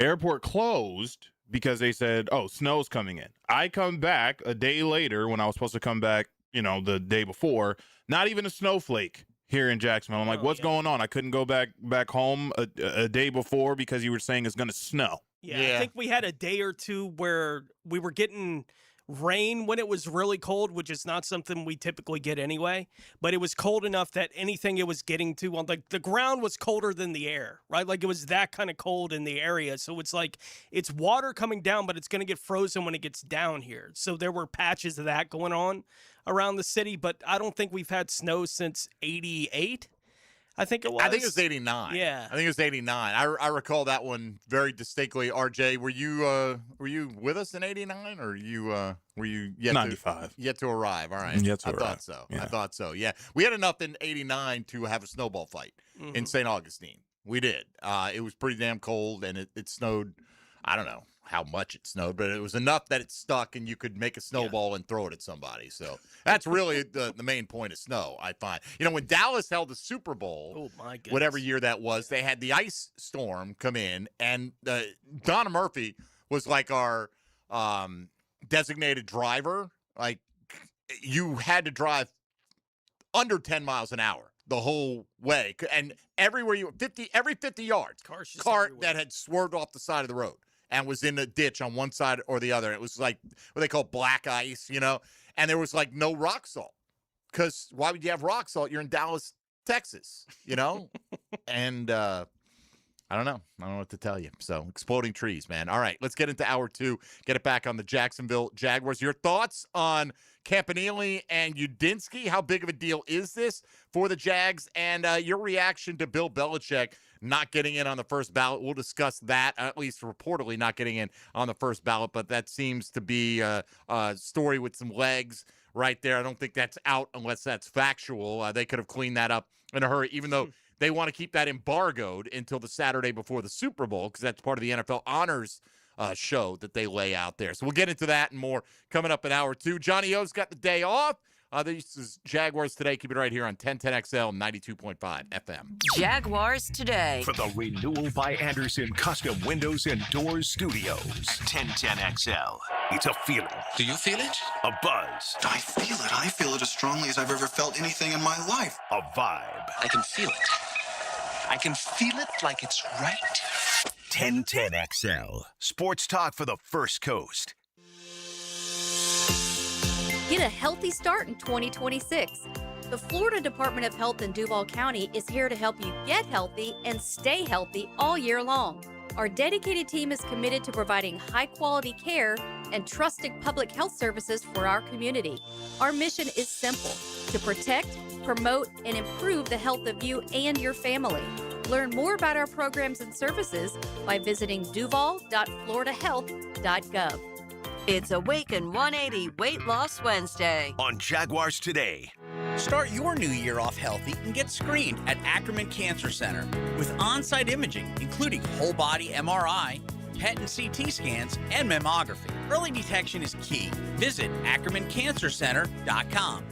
Airport closed because they said, snow's coming in. I come back a day later when I was supposed to come back, the day before. Not even a snowflake here in Jacksonville. I'm like, what's going on? I couldn't go back home a day before because you were saying it's going to snow. Yeah, I think we had a day or two where we were getting rain when it was really cold, which is not something we typically get anyway, but it was cold enough that anything it was getting to on the ground was colder than the air, right? Like, it was that kind of cold in the area. So it's like it's water coming down, but it's going to get frozen when it gets down here. So there were patches of that going on around the city, but I don't think we've had snow since 88. I think it was. I think it was 89. Yeah. I think it was 89. I recall that one very distinctly. RJ, were you with us in 89, or were you yet 95. Yet to arrive? All right. Yet to arrive. Thought so. Yeah. I thought so. Yeah. We had enough in 89 to have a snowball fight in St. Augustine. We did. It was pretty damn cold, and it snowed. I don't know how much it snowed, but it was enough that it stuck and you could make a snowball and throw it at somebody. So that's really the main point of snow, I find. When Dallas held the Super Bowl, whatever year that was, they had the ice storm come in, and Donna Murphy was like our designated driver. Like, you had to drive under 10 miles an hour the whole way. And everywhere every 50 yards, car that had swerved off the side of the road and was in a ditch on one side or the other. It was like what they call black ice, and there was like no rock salt. Because why would you have rock salt? You're in Dallas, Texas, And I don't know. I don't know what to tell you. So, exploding trees, man. All right, let's get into hour 2. Get it back on the Jacksonville Jaguars. Your thoughts on Campanile and Udinski? How big of a deal is this for the Jags? And your reaction to Bill Belichick not getting in on the first ballot. We'll discuss that, at least reportedly not getting in on the first ballot, but that seems to be a story with some legs right there. I don't think that's out unless that's factual. They could have cleaned that up in a hurry, even though they want to keep that embargoed until the Saturday before the Super Bowl, because that's part of the NFL Honors show that they lay out there. So we'll get into that and more coming up in hour 2. Johnny O's got the day off. This is Jaguars Today. Keep it right here on 1010XL 92.5 FM. Jaguars Today. For the Renewal by Anderson Custom Windows and Doors Studios. 1010XL. It's a feeling. Do you feel it? A buzz. I feel it. I feel it as strongly as I've ever felt anything in my life. A vibe. I can feel it. I can feel it like it's right. 1010XL. Sports talk for the First Coast. Get a healthy start in 2026. The Florida Department of Health in Duval County is here to help you get healthy and stay healthy all year long. Our dedicated team is committed to providing high-quality care and trusted public health services for our community. Our mission is simple: to protect, promote, and improve the health of you and your family. Learn more about our programs and services by visiting duval.floridahealth.gov. It's Awaken 180 Weight Loss Wednesday on Jaguars Today. Start your new year off healthy and get screened at Ackerman Cancer Center with on-site imaging, including whole body MRI, PET and CT scans, and mammography. Early detection is key. Visit AckermanCancerCenter.com.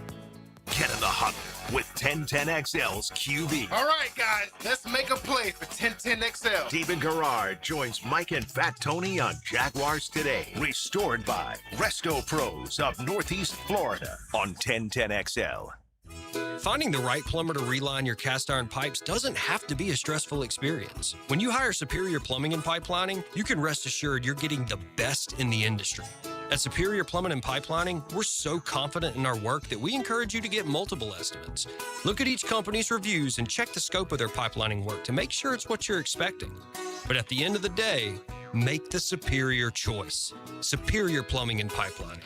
Get in the hunt with 1010XL's QB. All right, guys, let's make a play for 1010XL. David Garrard joins Mike and Fat Tony on Jaguars Today. Restored by Resto Pros of Northeast Florida on 1010XL. Finding the right plumber to reline your cast iron pipes doesn't have to be a stressful experience. When you hire Superior Plumbing and Pipelining, you can rest assured you're getting the best in the industry. At Superior Plumbing and Pipelining, we're so confident in our work that we encourage you to get multiple estimates. Look at each company's reviews and check the scope of their pipelining work to make sure it's what you're expecting. But at the end of the day, make the superior choice. Superior Plumbing and Pipelining.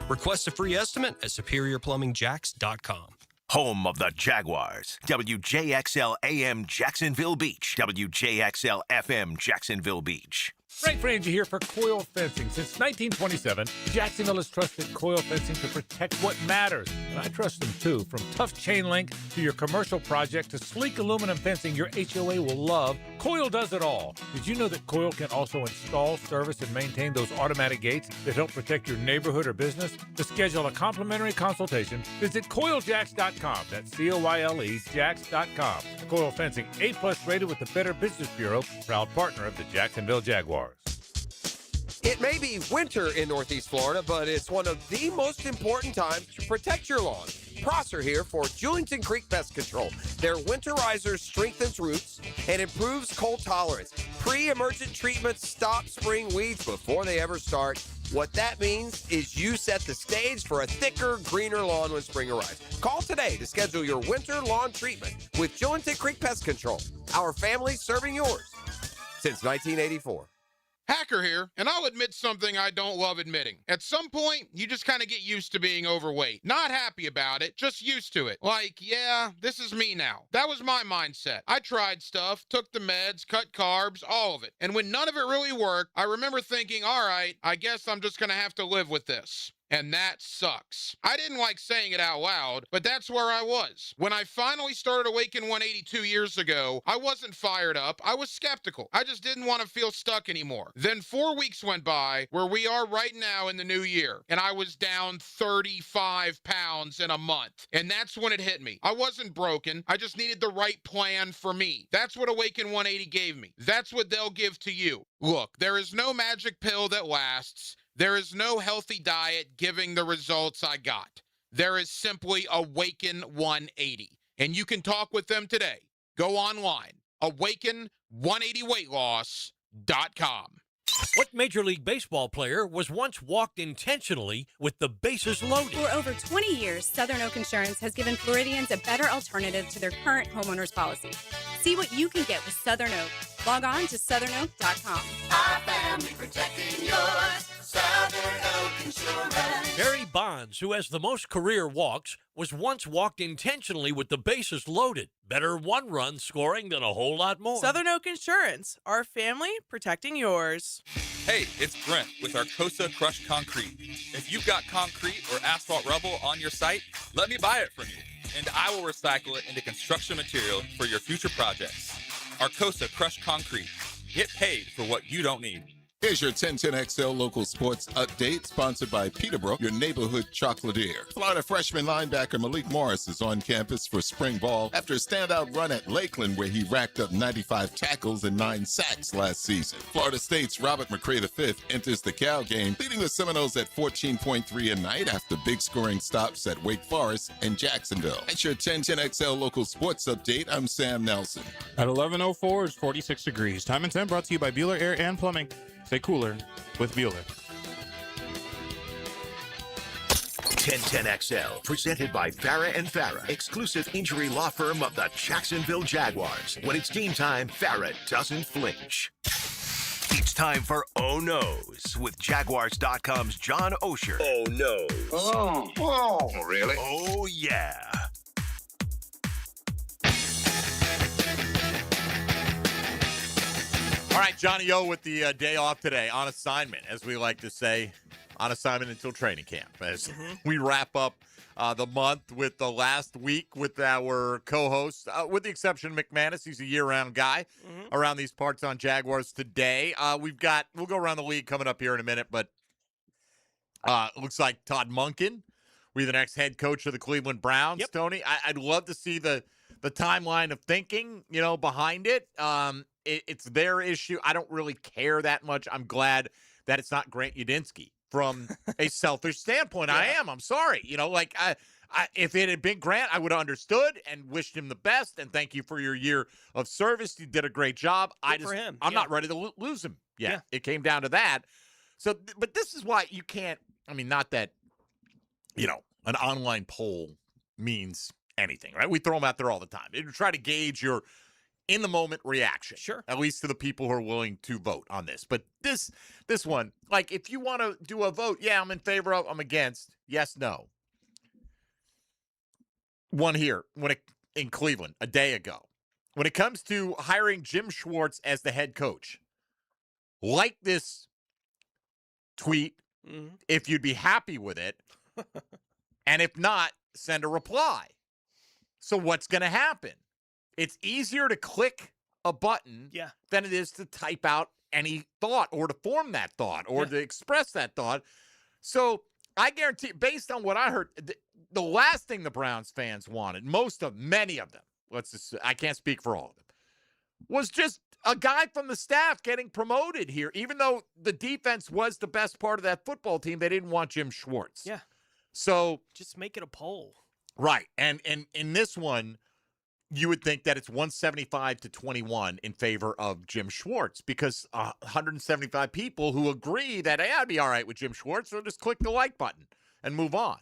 Request a free estimate at superiorplumbingjacks.com. Home of the Jaguars. WJXL AM Jacksonville Beach. WJXL FM Jacksonville Beach. Frank Frangie here for Coil Fencing. Since 1927, Jacksonville has trusted Coil Fencing to protect what matters. And I trust them too. From tough chain link to your commercial project to sleek aluminum fencing your HOA will love, Coil does it all. Did you know that Coil can also install, service, and maintain those automatic gates that help protect your neighborhood or business? To schedule a complimentary consultation, visit CoilJacks.com. That's COYLE Jacks.com. Coil Fencing, A+ rated with the Better Business Bureau, proud partner of the Jacksonville Jaguars. It may be winter in Northeast Florida, but it's one of the most important times to protect your lawn. Prosser here for Julington Creek Pest Control. Their winterizer strengthens roots and improves cold tolerance. Pre-emergent treatments stop spring weeds before they ever start. What that means is you set the stage for a thicker, greener lawn when spring arrives. Call today to schedule your winter lawn treatment with Julington Creek Pest Control. Our family serving yours since 1984. Hacker here, and I'll admit something I don't love admitting. At some point, you just kind of get used to being overweight. Not happy about it, just used to it. Like, yeah, this is me now. That was my mindset. I tried stuff, took the meds, cut carbs, all of it. And when none of it really worked, I remember thinking, all right, I guess I'm just gonna have to live with this. And that sucks. I didn't like saying it out loud, but that's where I was. When I finally started Awaken 182 years ago, I wasn't fired up. I was skeptical. I just didn't want to feel stuck anymore. Then 4 weeks went by where we are right now in the new year, and I was down 35 pounds in a month. And that's when it hit me. I wasn't broken. I just needed the right plan for me. That's what Awaken 180 gave me. That's what they'll give to you. Look, there is no magic pill that lasts. There is no healthy diet giving the results I got. There is simply Awaken 180. And you can talk with them today. Go online, awaken180weightloss.com. What Major League Baseball player was once walked intentionally with the bases loaded? For over 20 years, Southern Oak Insurance has given Floridians a better alternative to their current homeowners policy. See what you can get with Southern Oak. Log on to southernoak.com. Our family protecting yours. Southern Oak Insurance. Barry Bonds, who has the most career walks, was once walked intentionally with the bases loaded. Better one-run scoring than a whole lot more. Southern Oak Insurance. Our family protecting yours. Hey, it's Brent with Arcosa Crushed Concrete. If you've got concrete or asphalt rubble on your site, let me buy it from you, and I will recycle it into construction material for your future projects. Arcosa Crushed Concrete. Get paid for what you don't need. Here's your 1010XL local sports update, sponsored by Peterborough, your neighborhood chocolatier. Florida freshman linebacker Malik Morris is on campus for spring ball after a standout run at Lakeland, where he racked up 95 tackles and 9 sacks last season. Florida State's Robert McCray V enters the Cal game, leading the Seminoles at 14.3 a night after big scoring stops at Wake Forest and Jacksonville. That's your 1010XL local sports update. I'm Sam Nelson. At 11:04, it's 46 degrees. Time and 10 brought to you by Bueller Air and Plumbing. Stay cooler with Bueller. 1010XL, presented by Farah and Farah, exclusive injury law firm of the Jacksonville Jaguars. When it's game time, Farah doesn't flinch. It's time for Oh No's with Jaguars.com's John Osher. Oh no. Oh, really? Oh yeah. All right, Johnny O with the day off today, on assignment, as we like to say, on assignment until training camp, as we wrap up the month with the last week with our co-host, with the exception of McManus. He's a year-round guy around these parts on Jaguars Today. We'll go around the league coming up here in a minute, but it looks like Todd Monken will be the next head coach of the Cleveland Browns. Yep. Tony, I'd love to see the timeline of thinking, behind it. It's their issue. I don't really care that much. I'm glad that it's not Grant Udinski from a selfish standpoint. Yeah. I'm sorry. If it had been Grant, I would have understood and wished him the best and thank you for your year of service. You did a great job. Good for him. I'm not ready to lose him yet. Yeah. It came down to that. So, but this is why you can't, I mean, not that, an online poll means anything, right? We throw them out there all the time. You try to gauge your in-the-moment reaction. Sure. At least to the people who are willing to vote on this. But this one, like, if you want to do a vote, yeah, I'm in favor of, I'm against, yes, no. One here, in Cleveland, a day ago. When it comes to hiring Jim Schwartz as the head coach, like this tweet, if you'd be happy with it, and if not, send a reply. So what's going to happen? It's easier to click a button than it is to type out any thought or to form that thought or to express that thought. So I guarantee, based on what I heard, the last thing the Browns fans wanted, many of them, I can't speak for all of them, was just a guy from the staff getting promoted here. Even though the defense was the best part of that football team, they didn't want Jim Schwartz. Yeah. So just make it a poll. Right. And in this one, you would think that it's 175-21 in favor of Jim Schwartz because 175 people who agree that, hey, I'd be all right with Jim Schwartz, so just click the like button and move on.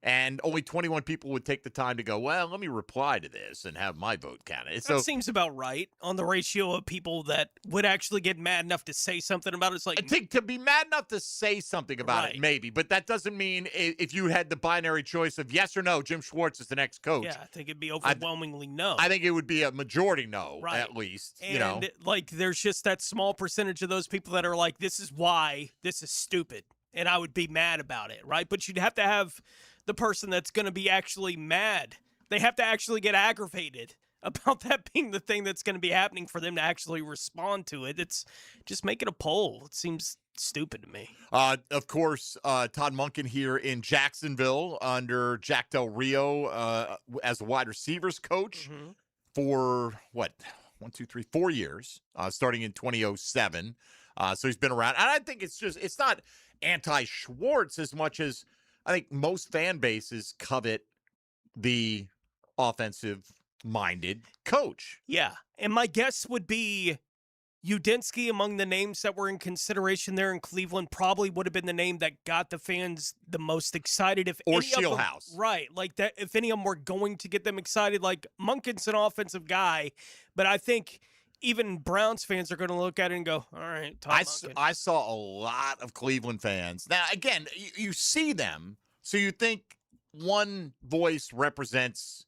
And only 21 people would take the time to go, well, let me reply to this and have my vote counted. That seems about right on the ratio of people that would actually get mad enough to say something about it. It's like, I think to be mad enough to say something about it, maybe. But that doesn't mean if you had the binary choice of yes or no, Jim Schwartz is the next coach. Yeah, I think it'd be overwhelmingly no. I think it would be a majority no, at least. And like, there's just that small percentage of those people that are like, this is why this is stupid. And I would be mad about it, right? But you'd have to have the person that's going to be actually mad. They have to actually get aggravated about that being the thing that's going to be happening for them to actually respond to it. It's just make it a poll. It seems stupid to me. Of course, Todd Monken here in Jacksonville under Jack Del Rio as a wide receivers coach for 4 years, starting in 2007. So he's been around. And I think it's not anti-Schwartz as much as I think most fan bases covet the offensive-minded coach. Yeah, and my guess would be Udinski among the names that were in consideration there in Cleveland probably would have been the name that got the fans the most excited. Or Shieldhouse. Right, like that. If any of them were going to get them excited, like Monken's an offensive guy, but I think even Browns fans are going to look at it and go, all right, I saw a lot of Cleveland fans. Now, again, you see them, so you think one voice represents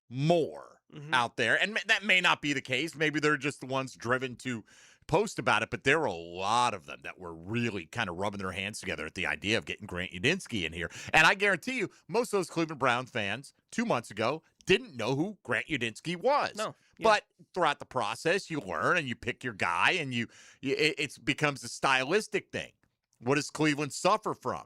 more out there. And that may not be the case. Maybe they're just the ones driven to post about it, but there were a lot of them that were really kind of rubbing their hands together at the idea of getting Grant Udinski in here. And I guarantee you, most of those Cleveland Browns fans 2 months ago didn't know who Grant Udinski was. No. Yeah. But throughout the process, you learn and you pick your guy, and it becomes a stylistic thing. What does Cleveland suffer from?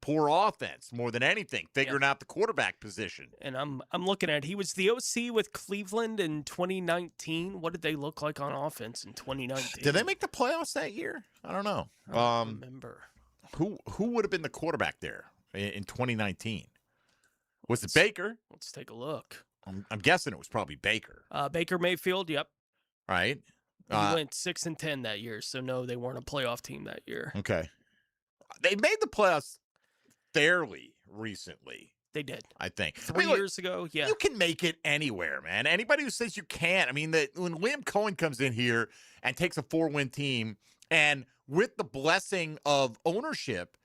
Poor offense more than anything, figuring out the quarterback position. And I'm looking at, he was the OC with Cleveland in 2019. What did they look like on offense in 2019? Did they make the playoffs that year? I don't know. I don't remember. Who would have been the quarterback there in 2019? Was it Baker? Let's take a look. I'm guessing it was probably Baker. Baker Mayfield, yep. Right. He went 6-10 that year, so no, they weren't a playoff team that year. Okay. They made the playoffs fairly recently. They did. I think. 3 years ago, yeah. You can make it anywhere, man. Anybody who says you can't. I mean, when Liam Cohen comes in here and takes a 4-win team and with the blessing of ownership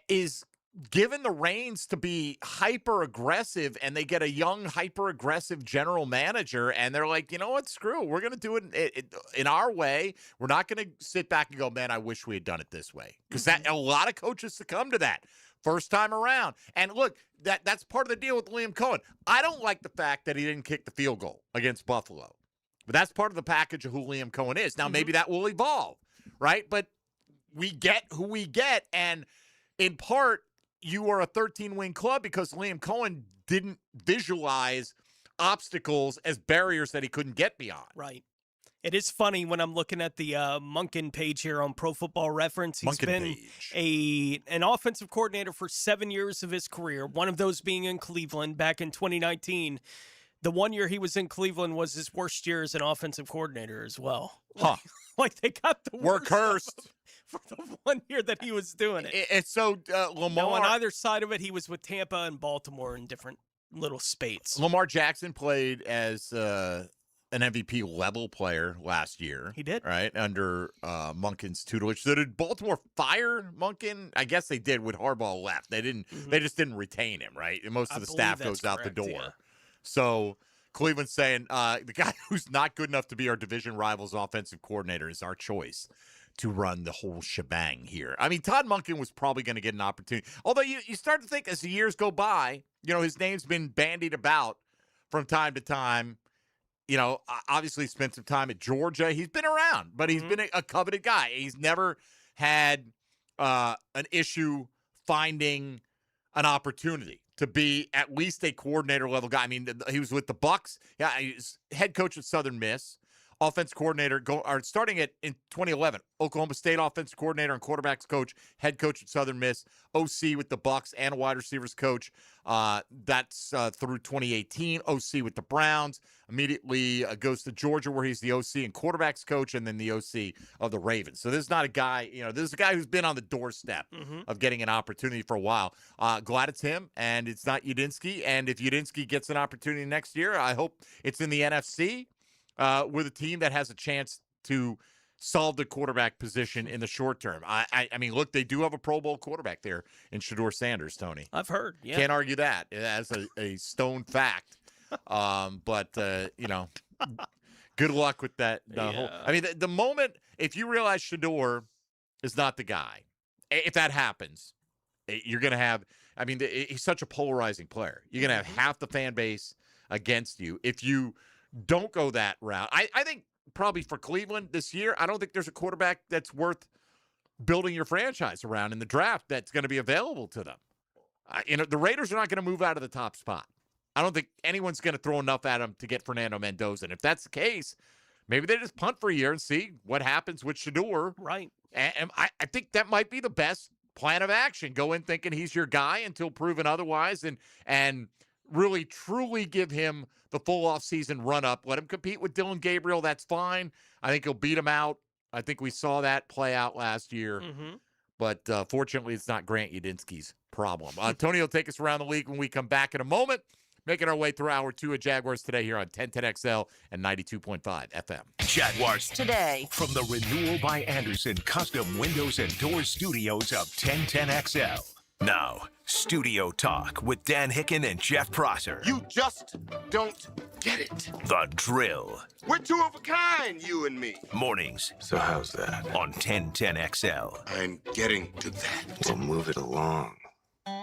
is given the reins to be hyper aggressive, and they get a young hyper aggressive general manager, and they're like, you know what, screw it. We're going to do it in our way. We're not going to sit back and go, man, I wish we had done it this way, because that a lot of coaches succumb to that first time around. And look, that's part of the deal with Liam Cohen. I don't like the fact that he didn't kick the field goal against Buffalo, but that's part of the package of who Liam Cohen is. Now maybe that will evolve, right? But we get who we get, and in part, you are a 13-win club because Liam Cohen didn't visualize obstacles as barriers that he couldn't get beyond. Right. It is funny when I'm looking at the Monken page here on Pro Football Reference. He's been an offensive coordinator for 7 years of his career, one of those being in Cleveland back in 2019. The 1 year he was in Cleveland was his worst year as an offensive coordinator as well. Huh. Like they got the We're cursed. For the 1 year that he was doing it. And so Lamar. On either side of it, he was with Tampa and Baltimore in different little spates. Lamar Jackson played as an MVP level player last year. He did. Right, under Monken's tutelage. So did Baltimore fire Monken? I guess they did with Harbaugh left. They didn't. They just didn't retain him, right? And most of the staff goes out the door. Yeah. So Cleveland's saying the guy who's not good enough to be our division rival's offensive coordinator is our choice to run the whole shebang here. I mean, Todd Monken was probably going to get an opportunity. Although you start to think as the years go by, his name's been bandied about from time to time. Obviously spent some time at Georgia. He's been around, but he's been a coveted guy. He's never had an issue finding an opportunity to be at least a coordinator level guy. I mean, he was with the Bucs. Yeah, he's head coach at Southern Miss. Offense coordinator, starting in 2011, Oklahoma State offensive coordinator and quarterbacks coach, head coach at Southern Miss, OC with the Bucs and wide receivers coach. That's through 2018. OC with the Browns. Immediately goes to Georgia where he's the OC and quarterbacks coach, and then the OC of the Ravens. So this is not a guy, this is a guy who's been on the doorstep of getting an opportunity for a while. Glad it's him and it's not Udinski. And if Udinski gets an opportunity next year, I hope it's in the NFC. With a team that has a chance to solve the quarterback position in the short term. I mean, look, they do have a Pro Bowl quarterback there in Shedeur Sanders, Tony. I've heard. Yeah. Can't argue that as a stone fact. But good luck with that. I mean, the moment, if you realize Shedeur is not the guy, if that happens, you're going to have, he's such a polarizing player. You're going to have half the fan base against you. If you don't go that route. I think probably for Cleveland this year, I don't think there's a quarterback that's worth building your franchise around in the draft that's going to be available to them. The Raiders are not going to move out of the top spot. I don't think anyone's going to throw enough at them to get Fernando Mendoza. And if that's the case, maybe they just punt for a year and see what happens with Shedeur. Right. And I think that might be the best plan of action. Go in thinking he's your guy until proven otherwise and really, truly give him the full offseason run-up. Let him compete with Dylan Gabriel. That's fine. I think he'll beat him out. I think we saw that play out last year. But fortunately, it's not Grant Udinski's problem. Tony will take us around the league when we come back in a moment. Making our way through Hour 2 of Jaguars Today here on 1010XL and 92.5 FM. Jaguars Today. From the Renewal by Anderson Custom Windows and Doors Studios of 1010XL. Now, Studio Talk with Dan Hicken and Jeff Prosser. You just don't get it. The Drill. We're two of a kind, you and me. Mornings. So how's that? On 1010XL. I'm getting to that. We'll move it along.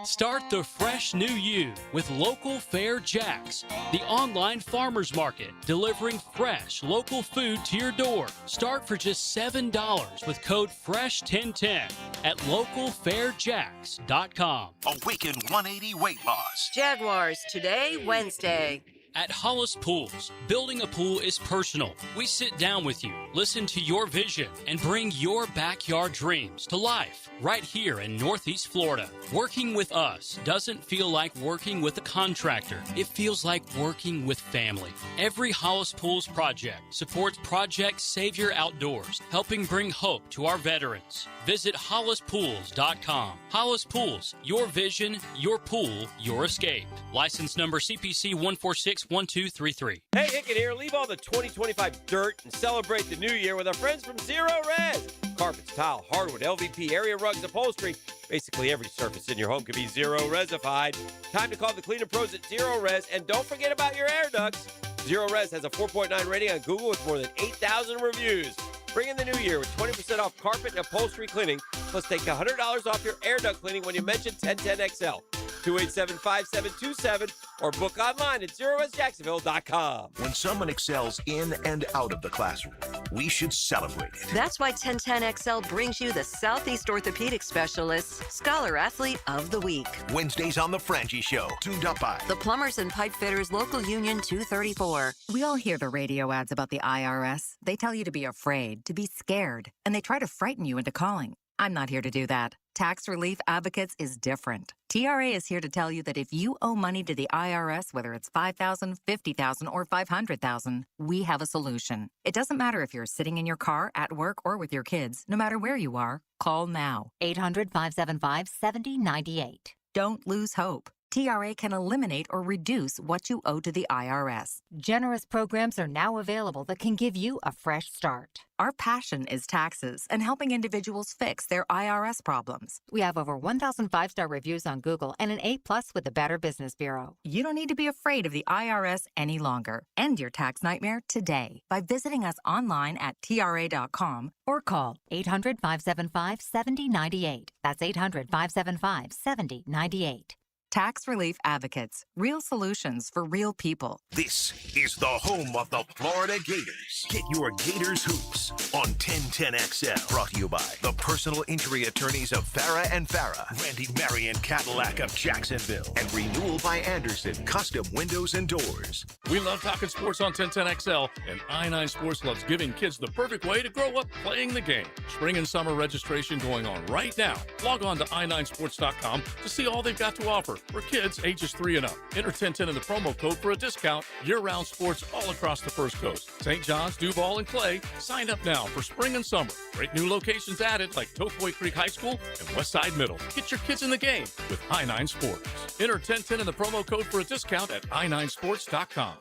Start the fresh new you with Local Fair Jacks, the online farmers market delivering fresh local food to your door. Start for just $7 with code FRESH1010 at localfairjacks.com. Awaken 180 weight loss. Jaguars Today, Wednesday. At Hollis Pools, building a pool is personal. We sit down with you, listen to your vision, and bring your backyard dreams to life right here in Northeast Florida. Working with us doesn't feel like working with a contractor. It feels like working with family. Every Hollis Pools project supports Project Savior Outdoors, helping bring hope to our veterans. Visit hollispools.com. Hollis Pools, your vision, your pool, your escape. License number CPC 1461233. Hey, Hicken here. Leave all the 2025 dirt and celebrate the new year with our friends from Zero Res. Carpets, tile, hardwood, LVP, area rugs, upholstery. Basically every surface in your home can be Zero Resified. Time to call the cleaner pros at Zero Res, and don't forget about your air ducts. Zero Res has a 4.9 rating on Google with more than 8,000 reviews. Bring in the new year with 20% off carpet and upholstery cleaning, plus take $100 off your air duct cleaning when you mention 1010XL. 287-5727, or book online at ZeroResJacksonville.com. When someone excels in and out of the classroom, we should celebrate it. That's why 1010XL brings you the Southeast Orthopedic Specialists Scholar Athlete of the Week. Wednesdays on The Frangie Show, tuned up by The Plumbers and Pipe Fitters Local Union 234. We all hear the radio ads about the IRS. They tell you to be afraid, to be scared, and they try to frighten you into calling. I'm not here to do that. Tax Relief Advocates is different. TRA is here to tell you that if you owe money to the IRS, whether it's $5,000, $50,000, or $500,000, we have a solution. It doesn't matter if you're sitting in your car, at work, or with your kids. No matter where you are, call now. 800-575-7098. Don't lose hope. TRA can eliminate or reduce what you owe to the IRS. Generous programs are now available that can give you a fresh start. Our passion is taxes and helping individuals fix their IRS problems. We have over 1,000 5-star reviews on Google and an A+ with the Better Business Bureau. You don't need to be afraid of the IRS any longer. End your tax nightmare today by visiting us online at TRA.com or call 800-575-7098. That's 800-575-7098. Tax Relief Advocates. Real solutions for real people. This is the home of the Florida Gators. Get your Gators hoops on 1010XL. Brought to you by the personal injury attorneys of Farah and Farah, Randy Marion Cadillac of Jacksonville, and Renewal by Anderson, custom windows and doors. We love talking sports on 1010XL, and I-9 Sports loves giving kids the perfect way to grow up playing the game. Spring and summer registration going on right now. Log on to i9sports.com to see all they've got to offer for kids ages 3 and up. Enter 1010 in the promo code for a discount. Year-round sports all across the First Coast. St. John's, Duval, and Clay. Sign up now for spring and summer. Great new locations added like Tofoi Creek High School and Westside Middle. Get your kids in the game with I-9 Sports. Enter 1010 in the promo code for a discount at i9sports.com.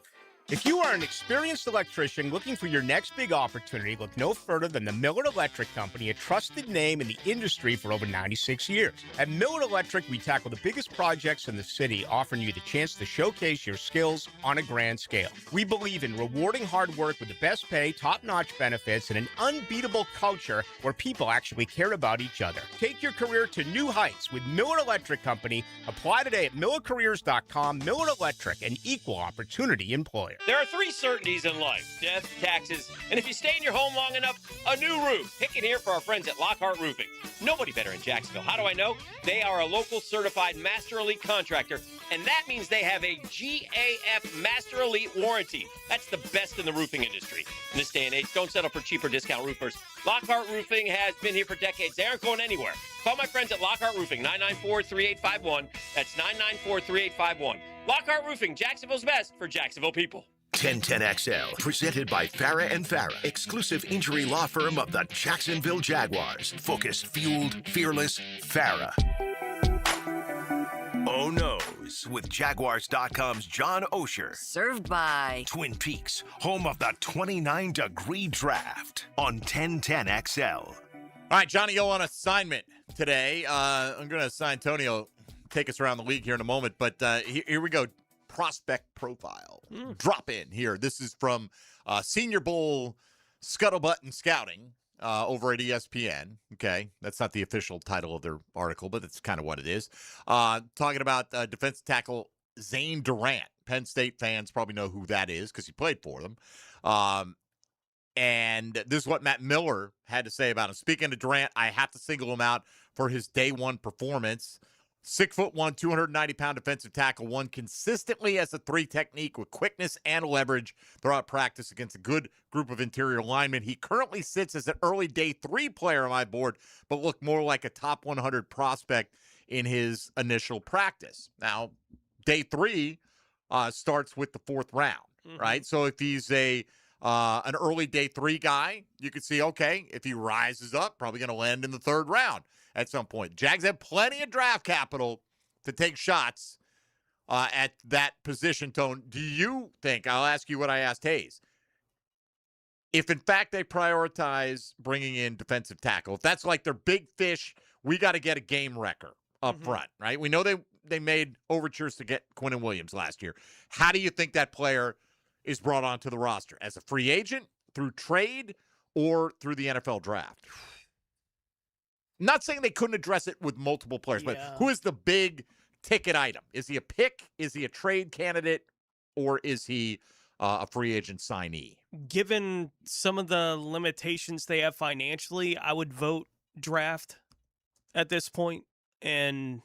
If you are an experienced electrician looking for your next big opportunity, look no further than the Miller Electric Company, a trusted name in the industry for over 96 years. At Miller Electric, we tackle the biggest projects in the city, offering you the chance to showcase your skills on a grand scale. We believe in rewarding hard work with the best pay, top-notch benefits, and an unbeatable culture where people actually care about each other. Take your career to new heights with Miller Electric Company. Apply today at millercareers.com. Miller Electric, an equal opportunity employer. There are 3 certainties in life: death, taxes, and if you stay in your home long enough, a new roof. Pick it here for our friends at Lockhart Roofing. Nobody better in Jacksonville. How do I know? They are a local certified Master Elite contractor, and that means they have a GAF Master Elite warranty. That's the best in the roofing industry. In this day and age, don't settle for cheaper discount roofers. Lockhart Roofing has been here for decades. They aren't going anywhere. Call my friends at Lockhart Roofing, 994-3851. That's 994-3851. Lockhart Roofing, Jacksonville's best for Jacksonville people. 1010XL, presented by Farah and Farah, exclusive injury law firm of the Jacksonville Jaguars. Focused, fueled, fearless, Farah. Oh No's with Jaguars.com's John Osher. Served by Twin Peaks, home of the 29-degree draft on 1010XL. All right, Johnny O on assignment today. I'm going to assign Tony. Take us around the league here in a moment, but here we go. Prospect profile. Drop in here. This is from Senior Bowl Scuttlebutt and Scouting over at ESPN. Okay, that's not the official title of their article, but that's kind of what it is. Talking about defensive tackle Zane Durant. Penn State fans probably know who that is because he played for them. And this is what Matt Miller had to say about him. Speaking of Durant, I have to single him out for his day one performance. 6'1", 290-pound defensive tackle, won consistently as a 3 technique with quickness and leverage throughout practice against a good group of interior linemen. He currently sits as an early day 3 player on my board, but looked more like a top 100 prospect in his initial practice. Now, day 3 starts with the 4th round, right? So if he's an early day 3 guy, you could see, okay, if he rises up, probably going to land in the 3rd round at some point. Jags have plenty of draft capital to take shots at that position. Tone, do you think, I'll ask you what I asked Hayes, if in fact they prioritize bringing in defensive tackle, if that's like their big fish, we got to get a game wrecker up front, right? We know they made overtures to get Quinnen Williams last year. How do you think that player is brought onto the roster? As a free agent, through trade, or through the NFL draft? Not saying they couldn't address it with multiple players, but who is the big ticket item? Is he a pick? Is he a trade candidate? Or is he a free agent signee? Given some of the limitations they have financially, I would vote draft at this point. And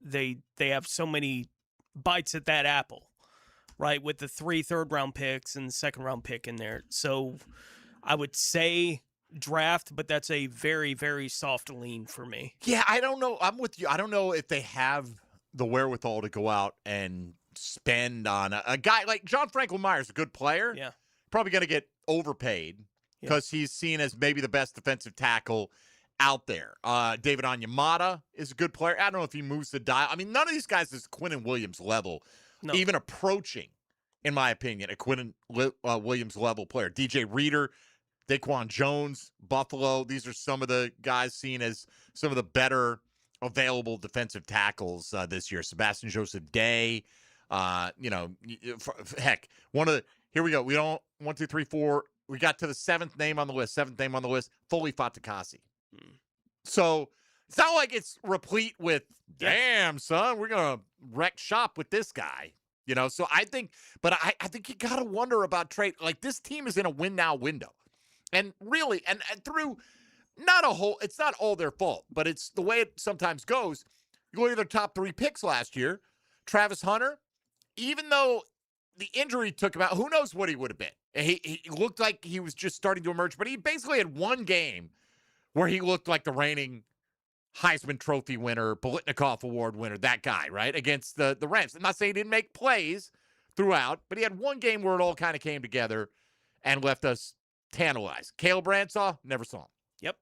they have so many bites at that apple, right? With the 3 third-round picks and the second-round pick in there. So I would say draft, but that's a very, very soft lean for me. Yeah, I don't know. I'm with you. I don't know if they have the wherewithal to go out and spend on a guy like John Franklin Myers, a good player. Yeah. Probably going to get overpaid because he's seen as maybe the best defensive tackle out there. David Onyemata is a good player. I don't know if he moves the dial. I mean, none of these guys is Quinnen Williams level, even approaching, in my opinion, a Quinnen Williams level player. DJ Reader, Daquan Jones, Buffalo. These are some of the guys seen as some of the better available defensive tackles this year. Sebastian Joseph Day. Heck, here we go. We don't 1, 2, 3, 4. We got to the seventh name on the list. Foley Fatukasi. So it's not like it's replete with, damn, son, we're going to wreck shop with this guy. So I think you got to wonder about trade. Like, this team is in a win now window. And really, and through it's not all their fault, but it's the way it sometimes goes. You look at their top 3 picks last year, Travis Hunter, even though the injury took him out, who knows what he would have been. He looked like he was just starting to emerge, but he basically had one game where he looked like the reigning Heisman Trophy winner, Bolitnikoff Award winner, that guy, right, against the Rams. I'm not saying he didn't make plays throughout, but he had one game where it all kind of came together and left us tantalized. Caleb Ransaw, never saw him. Yep.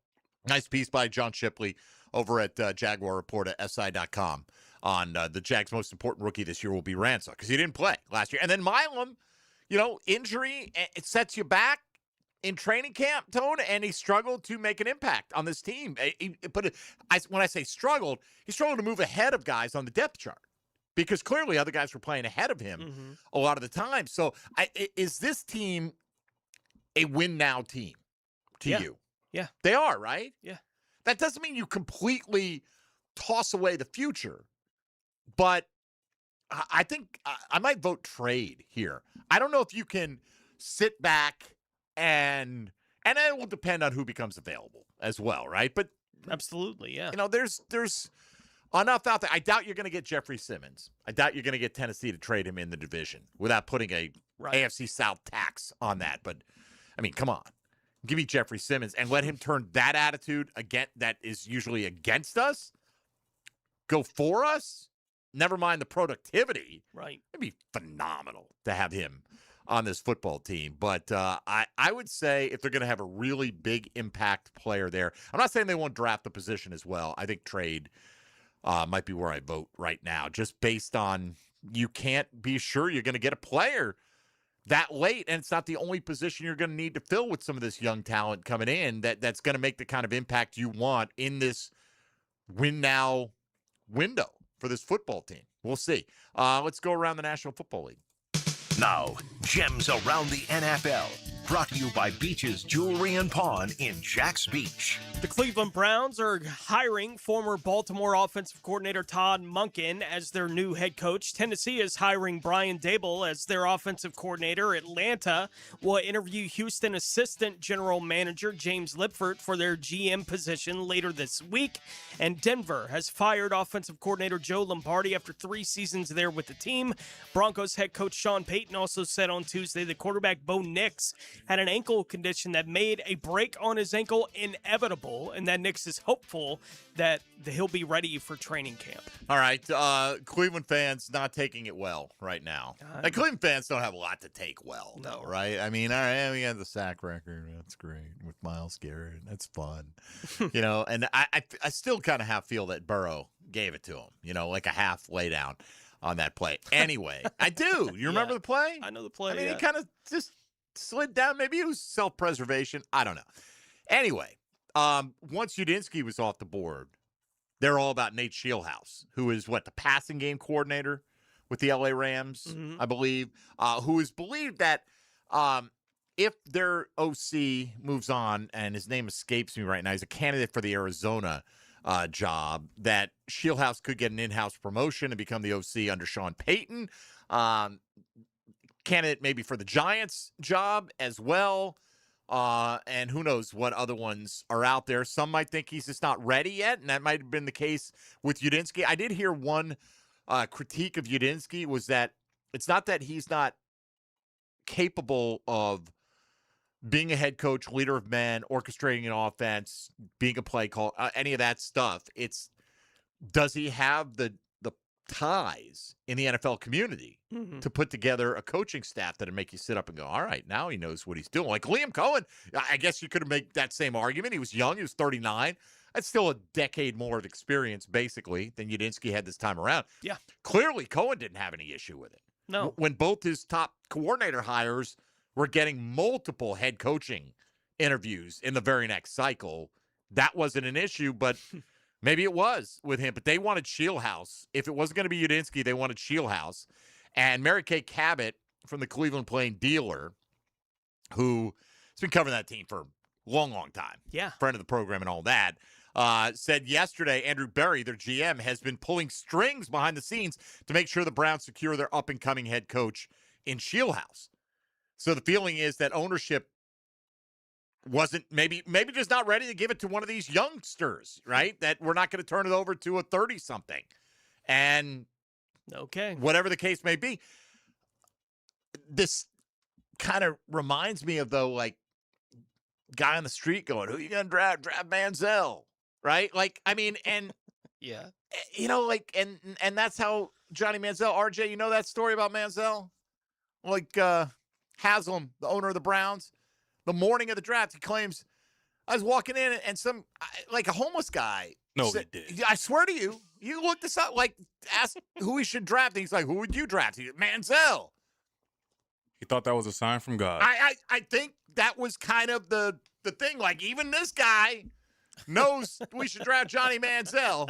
Nice piece by John Shipley over at Jaguar Report at SI.com on the Jags' most important rookie this year will be Ransaw because he didn't play last year. And then Milam, injury, it sets you back in training camp, Tone, and he struggled to make an impact on this team. When I say struggled, he struggled to move ahead of guys on the depth chart because clearly other guys were playing ahead of him a lot of the time. So is this team a win-now team to you? Yeah. They are, right? Yeah. That doesn't mean you completely toss away the future, but I think I might vote trade here. I don't know if you can sit back and it will depend on who becomes available as well, right? But absolutely, yeah. There's enough out there. I doubt you're going to get Jeffrey Simmons. I doubt you're going to get Tennessee to trade him in the division without putting a AFC South tax on that. But, I mean, come on. Give me Jeffrey Simmons and let him turn that attitude that is usually against us, go for us. Never mind the productivity. Right. It'd be phenomenal to have him on this football team. But I would say if they're going to have a really big impact player there, I'm not saying they won't draft the position as well. I think trade might be where I vote right now, just based on you can't be sure you're going to get a player that late, and it's not the only position you're going to need to fill with some of this young talent coming in that's going to make the kind of impact you want in this win-now window for this football team. We'll see. Let's go around the National Football League. Now, Gems Around the NFL, brought to you by Beach's Jewelry and Pawn in Jax Beach. The Cleveland Browns are hiring former Baltimore offensive coordinator Todd Monken as their new head coach. Tennessee is hiring Brian Daboll as their offensive coordinator. Atlanta will interview Houston assistant general manager James Lipford for their GM position later this week. And Denver has fired offensive coordinator Joe Lombardi after 3 seasons there with the team. Broncos head coach Sean Payton also said on Tuesday the quarterback Bo Nix had an ankle condition that made a break on his ankle inevitable, and that Nix is hopeful that he'll be ready for training camp. All right, Cleveland fans not taking it well right now. Cleveland fans don't have a lot to take well, though, right? I mean, all right, we got the sack record. That's great with Myles Garrett. That's fun. And I still kind of feel that Burrow gave it to him, like a half lay down on that play. Anyway, I do. You remember the play? I know the play. I mean, he kind of just slid down. Maybe it was self-preservation. I don't know. Anyway, once Udinski was off the board, they're all about Nate Scheelhaase, who is, the passing game coordinator with the LA Rams, I believe, who is believed that if their OC moves on, and his name escapes me right now, he's a candidate for the Arizona job, that Shieldhouse could get an in-house promotion and become the OC under Sean Payton. Candidate maybe for the Giants job as well. And who knows what other ones are out there. Some might think he's just not ready yet, and that might have been the case with Udinski. I did hear one critique of Udinski was that it's not that he's not capable of being a head coach, leader of men, orchestrating an offense, being a play call, any of that stuff. It's, does he have the ties in the NFL community to put together a coaching staff that'll make you sit up and go, all right, now he knows what he's doing. Like Liam Cohen, I guess you could have made that same argument. He was young. He was 39. That's still a decade more of experience, basically, than Udinski had this time around. Yeah. Clearly, Cohen didn't have any issue with it. No. When both his top coordinator hires were getting multiple head coaching interviews in the very next cycle, that wasn't an issue, but maybe it was with him. But they wanted Shieldhouse. If it wasn't going to be Udinski, they wanted Shieldhouse. And Mary Kay Cabot from the Cleveland Plain Dealer, who has been covering that team for a long, long time. Yeah. Friend of the program and all that. Said yesterday Andrew Berry, their GM, has been pulling strings behind the scenes to make sure the Browns secure their up-and-coming head coach in Shieldhouse. So the feeling is that ownership wasn't maybe just not ready to give it to one of these youngsters, right? That we're not going to turn it over to a 30-something. And okay, whatever the case may be, this kind of reminds me of, though, like, guy on the street going, who you going to draft? Draft Manziel, right? Like, I mean, and yeah, you know, like, and that's how Johnny Manziel, RJ, you know that story about Manziel? Like, Haslam, the owner of the Browns, the morning of the draft, he claims, I was walking in and some, like a homeless guy. No, said, he did. I swear to you, you look this up, like, ask who he should draft. And he's like, who would you draft? He, Manziel. He thought that was a sign from God. I think that was kind of the thing. Like, even this guy knows we should draft Johnny Manziel.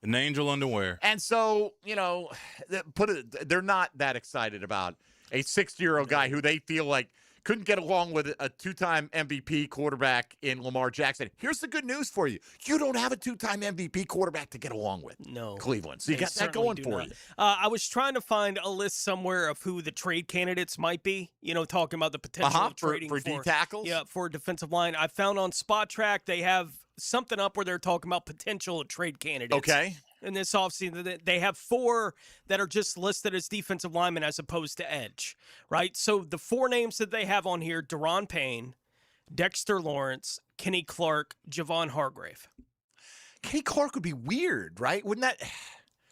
An angel underwear. And so, you know, they're not that excited about a 60-year-old guy who they feel like couldn't get along with a two-time MVP quarterback in Lamar Jackson. Here's the good news for you. You don't have a two-time MVP quarterback to get along with. No. Cleveland. So you got that going for you. I was trying to find a list somewhere of who the trade candidates might be, you know, talking about the potential of trading for D tackles? Yeah, for a defensive line. I found on Spot Track they have something up where they're talking about potential trade candidates. Okay. In this offseason, they have 4 that are just listed as defensive linemen as opposed to edge, right? So the 4 names that they have on here, Daron Payne, Dexter Lawrence, Kenny Clark, Javon Hargrave. Kenny Clark would be weird, right? Wouldn't that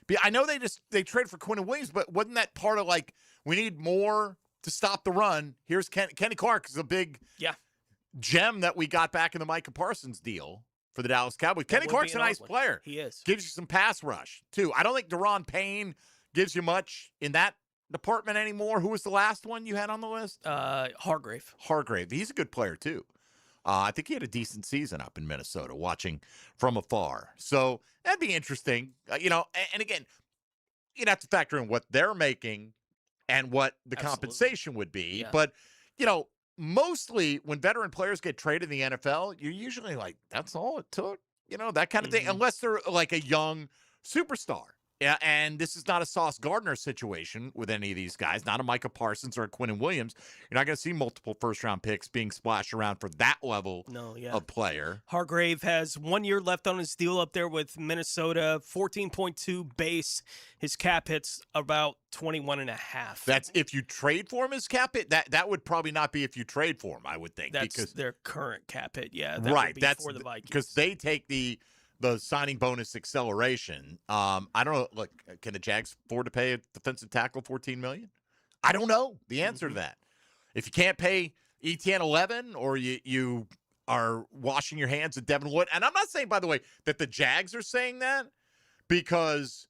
be? I know they traded for Quinn Williams, but wasn't that part of, like, we need more to stop the run? Here's Kenny Clark is a big gem that we got back in the Micah Parsons deal for the Dallas Cowboys. Kenny Clark's a nice player. He is. Gives you some pass rush, too. I don't think Daron Payne gives you much in that department anymore. Who was the last one you had on the list? Hargrave. Hargrave. He's a good player, too. I think he had a decent season up in Minnesota, watching from afar. So that'd be interesting. You know, and again, you'd have to factor in what they're making and what the compensation would be. Yeah. But, you know, mostly when veteran players get traded in the NFL, you're usually like, that's all it took, you know, that kind of thing, unless they're like a young superstar. Yeah, and this is not a Sauce Gardner situation with any of these guys, not a Micah Parsons or a Quinn Williams. You're not going to see multiple first-round picks being splashed around for that level of player. Hargrave has 1 year left on his deal up there with Minnesota, 14.2 base. His cap hits about 21.5. That's if you trade for him as cap hit. That would probably not be if you trade for him, I would think. That's because their current cap hit, yeah. Right, that's for the Vikings. Because they take the signing bonus acceleration. I don't know. Look, can the Jags afford to pay a defensive tackle $14 million? I don't know the answer to that. If you can't pay ETN 11, or you are washing your hands of Devin Lloyd, and I'm not saying, by the way, that the Jags are saying that, because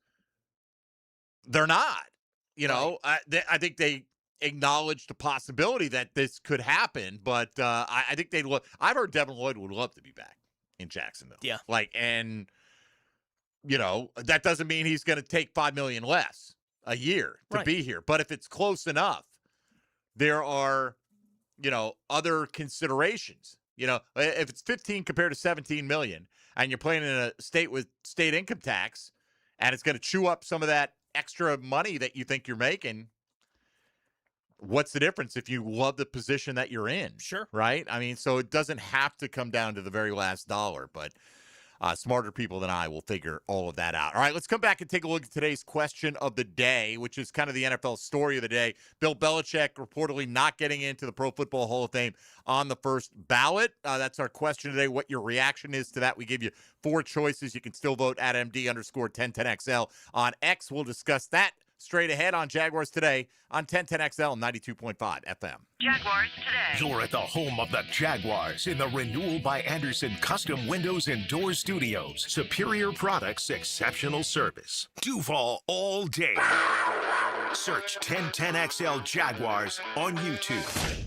they're not. You know, I think they acknowledge the possibility that this could happen, but I think they'd look. I've heard Devin Lloyd would love to be back in Jacksonville. Yeah. Like, and, you know, that doesn't mean he's going to take $5 million less a year to be here. But if it's close enough, there are, you know, other considerations You know, if it's 15 compared to 17 million, and you're playing in a state with state income tax, and it's going to chew up some of that extra money that you think you're making, what's the difference if you love the position that you're in? Sure. Right? I mean, so it doesn't have to come down to the very last dollar, but smarter people than I will figure all of that out. All right, let's come back and take a look at today's question of the day, which is kind of the NFL story of the day. Bill Belichick reportedly not getting into the Pro Football Hall of Fame on the first ballot. That's our question today. What your reaction is to that? We give you 4 choices. You can still vote at MD_1010XL on X. We'll discuss that straight ahead on Jaguars Today on 1010XL 92.5 FM. Jaguars Today. You're at the home of the Jaguars in the Renewal by Anderson Custom Windows and Doors Studios. Superior products, exceptional service. Duval all day. Search 1010XL Jaguars on YouTube.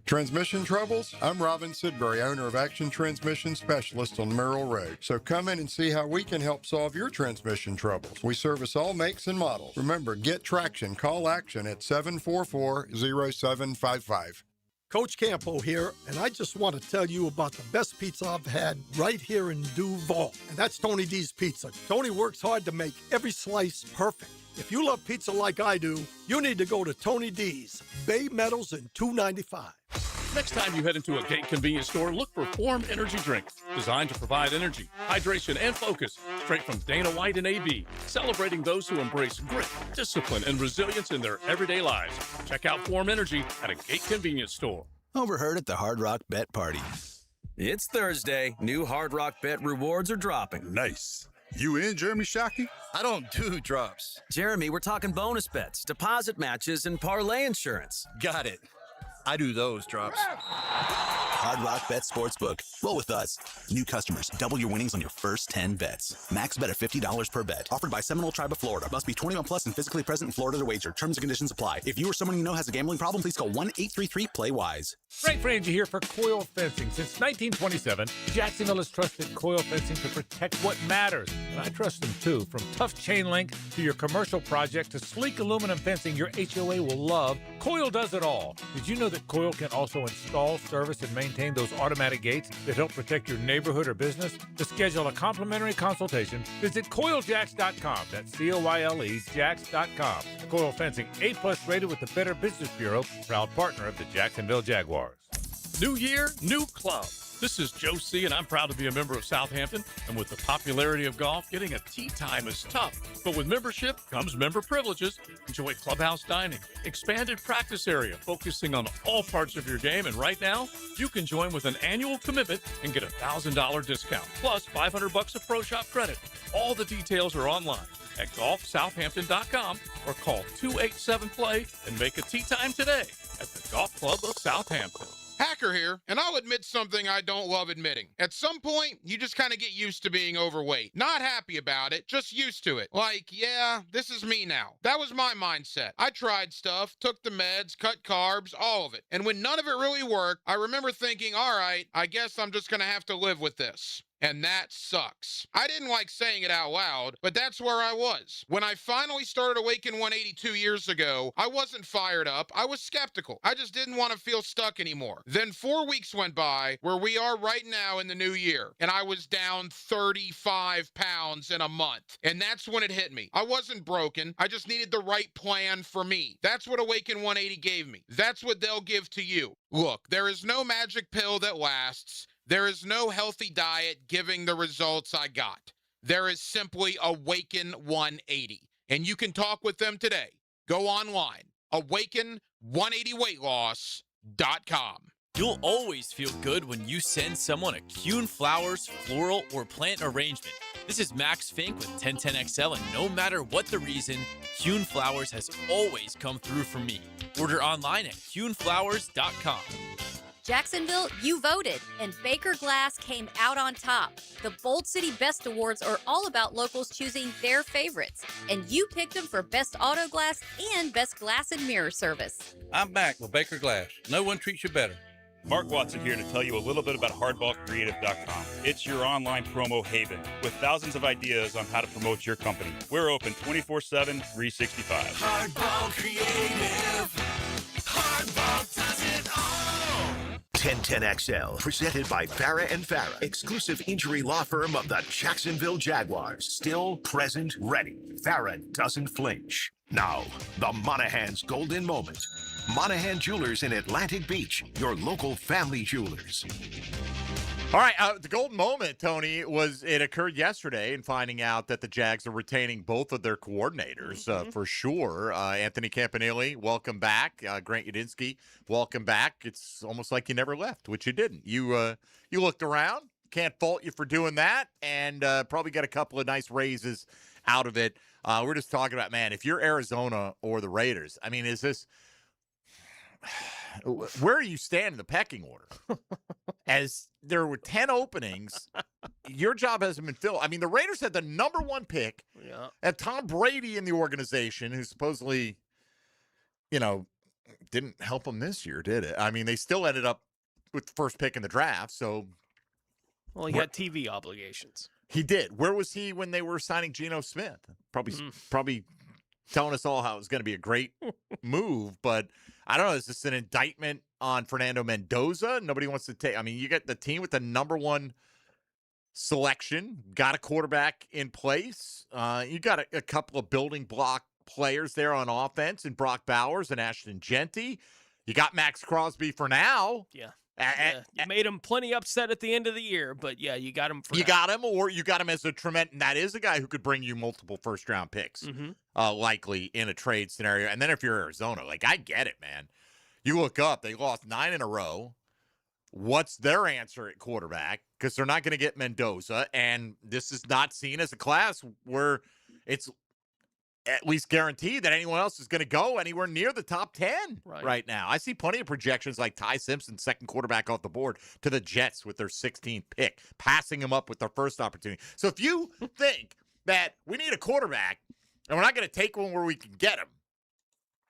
Transmission troubles? I'm Robin Sidbury, owner of Action Transmission Specialist on Merrill Road. So come in and see how we can help solve your transmission troubles. We service all makes and models. Remember, get traction. Call Action at 744-0755. Coach Campo here, and I just want to tell you about the best pizza I've had right here in Duval, and that's Tony D's Pizza. Tony works hard to make every slice perfect. If you love pizza like I do, you need to go to Tony D's, Bay Meadows and 295. Next time you head into a Gate convenience store, look for Form Energy Drink, designed to provide energy, hydration, and focus, straight from Dana White and AB, celebrating those who embrace grit, discipline, and resilience in their everyday lives. Check out Form Energy at a Gate convenience store. Overheard at the Hard Rock Bet Party. It's Thursday. New Hard Rock Bet rewards are dropping. Nice. You in, Jeremy Shockey? I don't do drops. Jeremy, we're talking bonus bets, deposit matches, and parlay insurance. Got it. I do those drops. Hard Rock Bet Sportsbook. Roll with us. New customers, double your winnings on your first 10 bets. Max bet of $50 per bet. Offered by Seminole Tribe of Florida. Must be 21 plus and physically present in Florida to wager. Terms and conditions apply. If you or someone you know has a gambling problem, please call 1-833-PLAY-WISE. Frank Frangie here for Coil Fencing. Since 1927, Jacksonville has trusted Coil Fencing to protect what matters. And I trust them too. From tough chain link to your commercial project to sleek aluminum fencing your HOA will love, Coil does it all. Did you know that Coil can also install, service, and maintain those automatic gates that help protect your neighborhood or business? To schedule a complimentary consultation, visit CoilJacks.com. That's COYLE Jacks.com. Coil Fencing, A+ rated with the Better Business Bureau, proud partner of the Jacksonville Jaguars. New year, new club. This is Joe C., and I'm proud to be a member of Southampton. And with the popularity of golf, getting a tee time is tough. But with membership comes member privileges. Enjoy clubhouse dining, expanded practice area, focusing on all parts of your game. And right now, you can join with an annual commitment and get a $1,000 discount, plus $500 of Pro Shop credit. All the details are online at golfsouthampton.com or call 287-PLAY and make a tee time today at the Golf Club of Southampton. Hacker here, and I'll admit something I don't love admitting. At some point, you just kind of get used to being overweight. Not happy about it, just used to it. Like, yeah, this is me now. That was my mindset. I tried stuff, took the meds, cut carbs, all of it. And when none of it really worked, I remember thinking, all right, I guess I'm just going to have to live with this. And that sucks. I didn't like saying it out loud, but that's where I was. When I finally started Awaken 182 years ago, I wasn't fired up. I was skeptical. I just didn't want to feel stuck anymore. Then 4 weeks went by where we are right now in the new year, and I was down 35 pounds in a month. And that's when it hit me. I wasn't broken. I just needed the right plan for me. That's what Awaken 180 gave me. That's what they'll give to you. Look, there is no magic pill that lasts. There is no healthy diet giving the results I got. There is simply Awaken 180. And you can talk with them today. Go online, awaken180weightloss.com. You'll always feel good when you send someone a Kuhn Flowers floral or plant arrangement. This is Max Fink with 1010XL, and no matter what the reason, Kuhn Flowers has always come through for me. Order online at kuhnflowers.com. Jacksonville, you voted, and Baker Glass came out on top. The Bold City Best Awards are all about locals choosing their favorites, and you picked them for Best Auto Glass and Best Glass and Mirror Service. I'm back with Baker Glass. No one treats you better. Mark Watson here to tell you a little bit about hardballcreative.com. It's your online promo haven with thousands of ideas on how to promote your company. We're open 24/7, 365. Hardball Creative. Hardball does it all. 1010XL, presented by Farah and Farah, exclusive injury law firm of the Jacksonville Jaguars. Still present, ready. Farah doesn't flinch. Now, the Monahan's golden moment. Monahan Jewelers in Atlantic Beach, your local family jewelers. All right, the golden moment, Tony, it occurred yesterday in finding out that the Jags are retaining both of their coordinators for sure. Anthony Campanile, welcome back. Grant Udinski, welcome back. It's almost like you never left, which you didn't. You looked around. Can't fault you for doing that, and probably got a couple of nice raises out of it. We're just talking about, man, if you're Arizona or the Raiders, I mean, is this – where do you stand in the pecking order? As there were 10 openings, your job hasn't been filled. I mean, the Raiders had the number 1 pick, and Tom Brady in the organization, who supposedly, didn't help them this year, did it? I mean, they still ended up with the first pick in the draft, so. Well, he had TV obligations. He did. Where was he when they were signing Geno Smith? Probably telling us all how it was going to be a great move, but I don't know. Is this an indictment on Fernando Mendoza? Nobody wants to take. I mean, you get the team with the number 1 selection, got a quarterback in place. You got a couple of building block players there on offense in Brock Bowers and Ashton Genty. You got Max Crosby for now. Yeah. You made him plenty upset at the end of the year, but yeah, you got him for now. Got him, or you got him as a tremendous. That is a guy who could bring you multiple first-round picks, likely in a trade scenario. And then if you're Arizona, I get it, man. You look up, they lost 9 in a row. What's their answer at quarterback? Because they're not going to get Mendoza, and this is not seen as a class where it's at least guaranteed that anyone else is going to go anywhere near the top 10 right now. I see plenty of projections like Ty Simpson, second quarterback off the board, to the Jets with their 16th pick, passing them up with their first opportunity. So if you think that we need a quarterback and we're not going to take one where we can get him,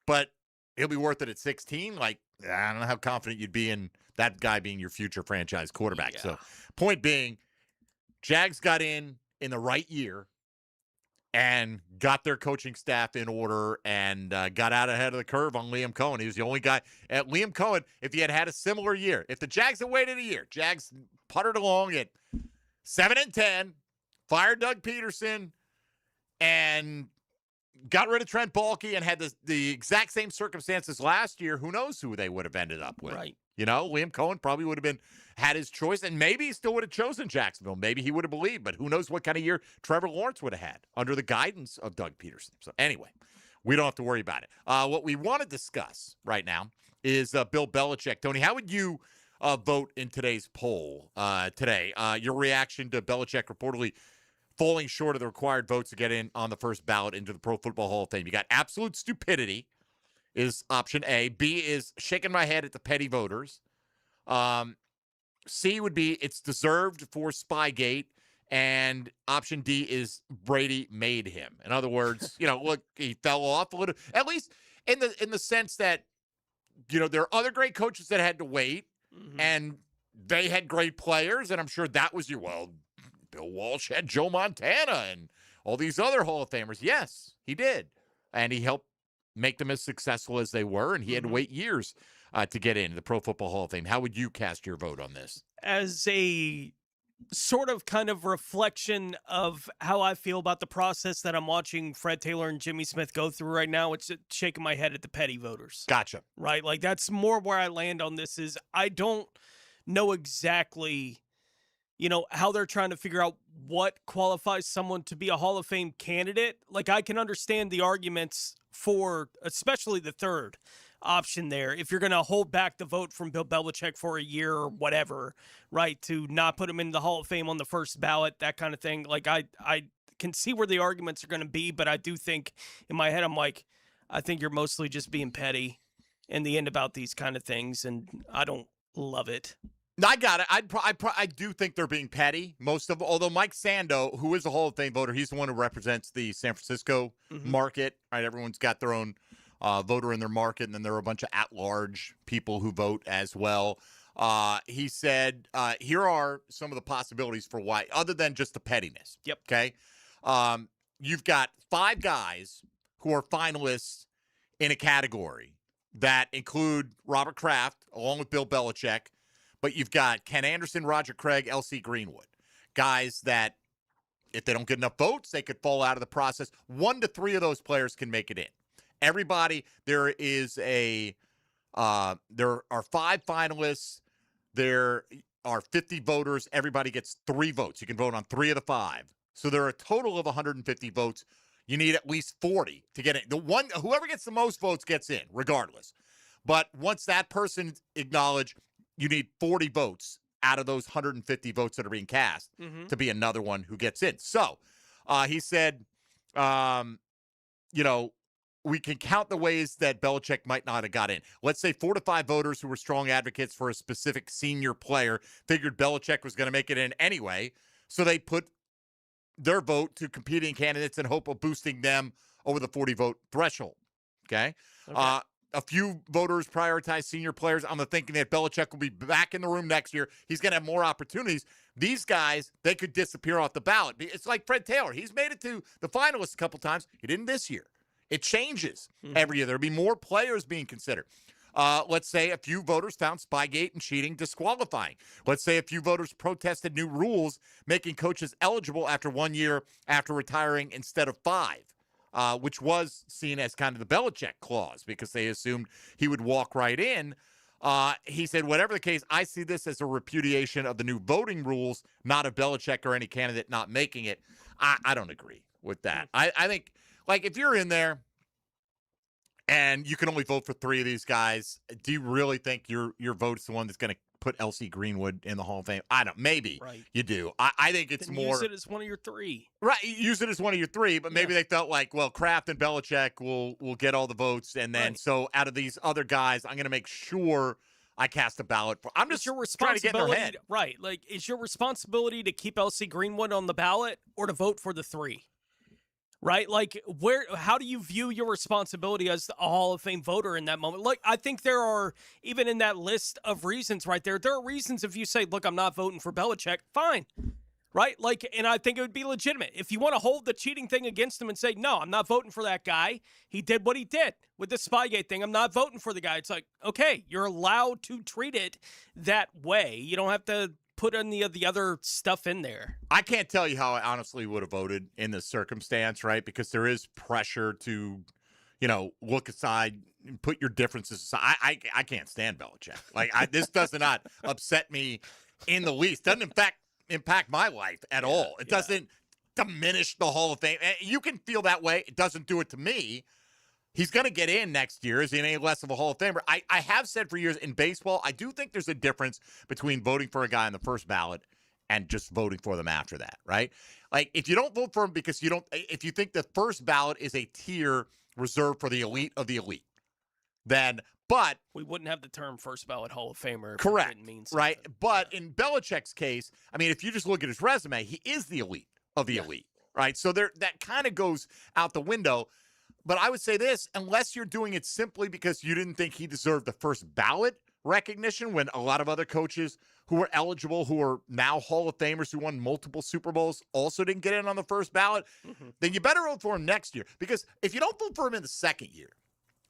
but he'll be worth it at 16, I don't know how confident you'd be in that guy being your future franchise quarterback. Yeah. So point being, Jags got in the right year and got their coaching staff in order and got out ahead of the curve on Liam Cohen. He was the only guy. At Liam Cohen, if he had had a similar year, if the Jags had waited a year, Jags puttered along at 7-10, fired Doug Peterson, and got rid of Trent Baalke and had the exact same circumstances last year, who knows who they would have ended up with. Right. Liam Cohen probably would have had his choice, and maybe he still would have chosen Jacksonville. Maybe he would have believed, but who knows what kind of year Trevor Lawrence would have had under the guidance of Doug Peterson. So anyway, we don't have to worry about it. What we want to discuss right now is Bill Belichick. Tony, how would you vote in today's poll today? Your reaction to Belichick reportedly falling short of the required votes to get in on the first ballot into the Pro Football Hall of Fame. You got absolute stupidity is option A. B is shaking my head at the petty voters. C would be it's deserved for Spygate. And option D is Brady made him. In other words, look, he fell off a little, at least in the sense that, there are other great coaches that had to wait and they had great players. And I'm sure that was Bill Walsh had Joe Montana and all these other Hall of Famers. Yes, he did. And he helped make them as successful as they were. And he had to wait years to get into the Pro Football Hall of Fame. How would you cast your vote on this? As a sort of kind of reflection of how I feel about the process that I'm watching Fred Taylor and Jimmy Smith go through right now, it's shaking my head at the petty voters. Gotcha. Right? That's more where I land on this is I don't know exactly how they're trying to figure out what qualifies someone to be a Hall of Fame candidate. I can understand the arguments for especially the third option there. If you're going to hold back the vote from Bill Belichick for a year or whatever, right, to not put him in the Hall of Fame on the first ballot, that kind of thing. I can see where the arguments are going to be, but I do think in my head, I'm I think you're mostly just being petty in the end about these kind of things, and I don't love it. I got it. I do think they're being petty. Although Mike Sando, who is a Hall of Fame voter, he's the one who represents the San Francisco market. Right, everyone's got their own voter in their market, and then there are a bunch of at-large people who vote as well. He said, here are some of the possibilities for why, other than just the pettiness. Yep. Okay. You've got 5 guys who are finalists in a category that include Robert Kraft, along with Bill Belichick, but you've got Ken Anderson, Roger Craig, L.C. Greenwood. Guys that, if they don't get enough votes, they could fall out of the process. 1 to 3 of those players can make it in. Everybody, there are 5 finalists. There are 50 voters. Everybody gets 3 votes. You can vote on 3 of the 5. So there are a total of 150 votes. You need at least 40 to get in. Whoever gets the most votes gets in, regardless. But once that person's acknowledged, you need 40 votes out of those 150 votes that are being cast to be another one who gets in. So he said, we can count the ways that Belichick might not have got in. Let's say 4 to 5 voters who were strong advocates for a specific senior player figured Belichick was going to make it in anyway, so they put their vote to competing candidates in hope of boosting them over the 40-vote threshold. Okay? A few voters prioritize senior players. I'm thinking that Belichick will be back in the room next year. He's going to have more opportunities. These guys, they could disappear off the ballot. It's like Fred Taylor. He's made it to the finalists a couple times. He didn't this year. It changes every year. There'll be more players being considered. Let's say a few voters found Spygate and cheating disqualifying. Let's say a few voters protested new rules making coaches eligible after 1 year after retiring instead of 5. Which was seen as kind of the Belichick clause because they assumed he would walk right in. He said, whatever the case, I see this as a repudiation of the new voting rules, not of Belichick or any candidate not making it. I don't agree with that. I think, like, if you're in there and you can only vote for 3 of these guys, do you really think your vote's the one that's going to put L.C. Greenwood in the Hall of Fame? I don't. Maybe you do. I think it's then more. Use it as one of your 3. Right. Use it as one of your 3, but maybe they felt like, well, Kraft and Belichick will get all the votes. And then so out of these other guys, I'm going to make sure I cast a ballot for. I'm just trying to get in their head. Right. Like, is your responsibility to keep L.C. Greenwood on the ballot or to vote for the 3? Right? Like, how do you view your responsibility as a Hall of Fame voter in that moment? Like, I think there are, even in that list of reasons right there are reasons if you say, look, I'm not voting for Belichick, fine. Right? Like, and I think it would be legitimate. If you want to hold the cheating thing against him and say, no, I'm not voting for that guy. He did what he did with the Spygate thing. I'm not voting for the guy. It's like, okay, you're allowed to treat it that way. You don't have to put any of the other stuff in there. I can't tell you how I honestly would have voted in this circumstance, right? Because there is pressure to, look aside and put your differences aside. I can't stand Belichick. Like, this does not upset me in the least. Doesn't, in fact, impact my life at all. It doesn't diminish the Hall of Fame. You can feel that way. It doesn't do it to me. He's going to get in next year. Is he any less of a Hall of Famer? I have said for years in baseball, I do think there's a difference between voting for a guy on the first ballot and just voting for them after that, right? Like, if you don't vote for him because if you think the first ballot is a tier reserved for the elite of the elite, then, but we wouldn't have the term first ballot Hall of Famer. Correct. It didn't mean right. But in Belichick's case, I mean, if you just look at his resume, he is the elite of the elite, right? So that kind of goes out the window. But I would say this, unless you're doing it simply because you didn't think he deserved the first ballot recognition when a lot of other coaches who were eligible, who are now Hall of Famers, who won multiple Super Bowls, also didn't get in on the first ballot, then you better vote for him next year. Because if you don't vote for him in the second year,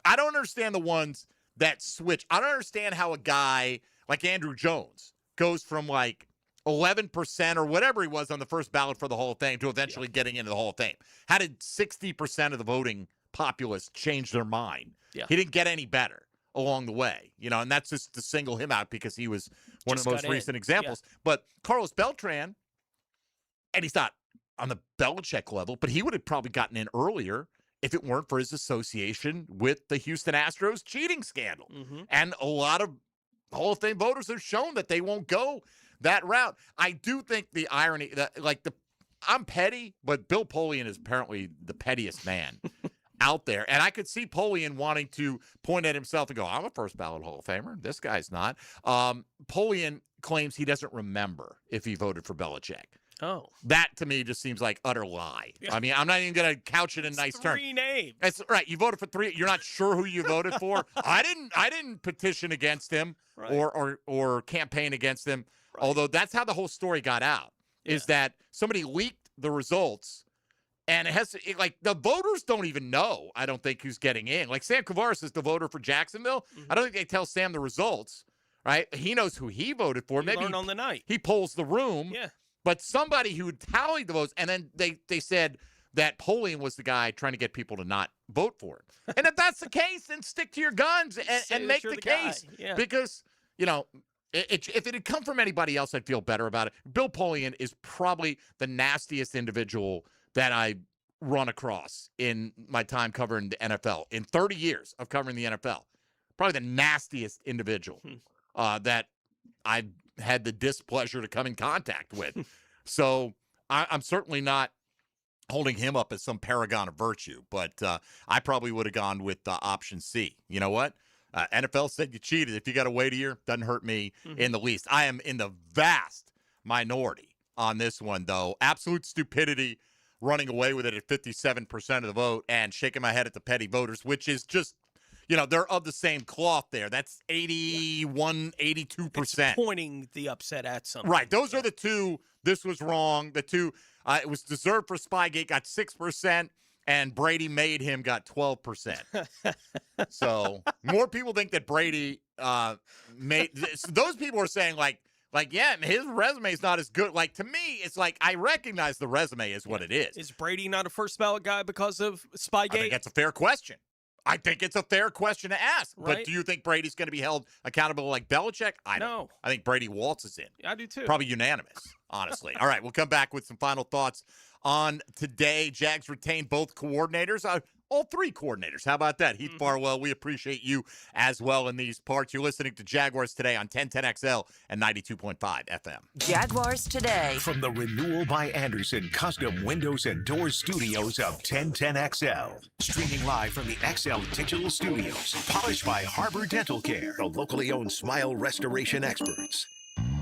I don't understand the ones that switch. I don't understand how a guy like Andrew Jones goes from like 11% or whatever he was on the first ballot for the Hall of Fame to eventually getting into the Hall of Fame. How did 60% of the voting populace change their mind? He didn't get any better along the way, and that's just to single him out because he was one of the most recent examples. But Carlos Beltran, and he's not on the Belichick level, but he would have probably gotten in earlier if it weren't for his association with the Houston Astros cheating scandal. And a lot of Hall of Fame voters have shown that they won't go that route. I do think the irony that, I'm petty, but Bill Polian is apparently the pettiest man out there. And I could see Polian wanting to point at himself and go, I'm a first ballot Hall of Famer. This guy's not. Polian claims he doesn't remember if he voted for Belichick. Oh. That, to me, just seems like utter lie. I mean, I'm not even going to couch it in nice terms. 3 names. That's right. You voted for 3. You're not sure who you voted for. I didn't petition against him or campaign against him. Right. Although that's how the whole story got out, is that somebody leaked the results, and the voters don't even know, I don't think, who's getting in. Like Sam Kovaris is the voter for Jacksonville. I don't think they tell Sam the results. right? He knows who he voted for. Maybe learn on the night. He polls the room. Yeah. But somebody who tallied the votes, and then they said that polling was the guy trying to get people to not vote for him. And if that's the case, then stick to your guns and make the case. Yeah. Because, you know, if it had come from anybody else, I'd feel better about it. Bill Polian is probably the nastiest individual that I run across in my time covering the NFL. In 30 years of covering the NFL, probably the nastiest individual that I've had the displeasure to come in contact with. So I'm certainly not holding him up as some paragon of virtue, but I probably would have gone with option C. You know what? NFL said you cheated. If you got to wait a year, doesn't hurt me in the least. I am in the vast minority on this one, though. Absolute stupidity running away with it at 57% of the vote and shaking my head at the petty voters, which is just, you know, they're of the same cloth there. That's 81, 82%. It's pointing the upset at something. Right. Those are the two. This was wrong. The two, it was deserved for Spygate, got 6%. And Brady made him got 12%. So more people think that Brady made those people are saying like, yeah, his resume is not as good. Like, to me, it's like I recognize the resume is what it is. Is Brady not a first ballot guy because of Spygate? I think that's a fair question. I think it's a fair question to ask. Right. But do you think Brady's going to be held accountable like Belichick? I don't. No. I think Brady waltzes in. Yeah, I do too. Probably unanimous, honestly. All right, we'll come back with some final thoughts on today. Jags retained both coordinators, all three coordinators. How about that? Heath Farwell, we appreciate you as well in these parts. You're listening to Jaguars Today on 1010XL and 92.5 FM. Jaguars Today. From the Renewal by Anderson Custom Windows and Doors Studios of 1010XL. Streaming live from the XL Digital Studios. Polished by Harbor Dental Care, the locally owned smile restoration experts.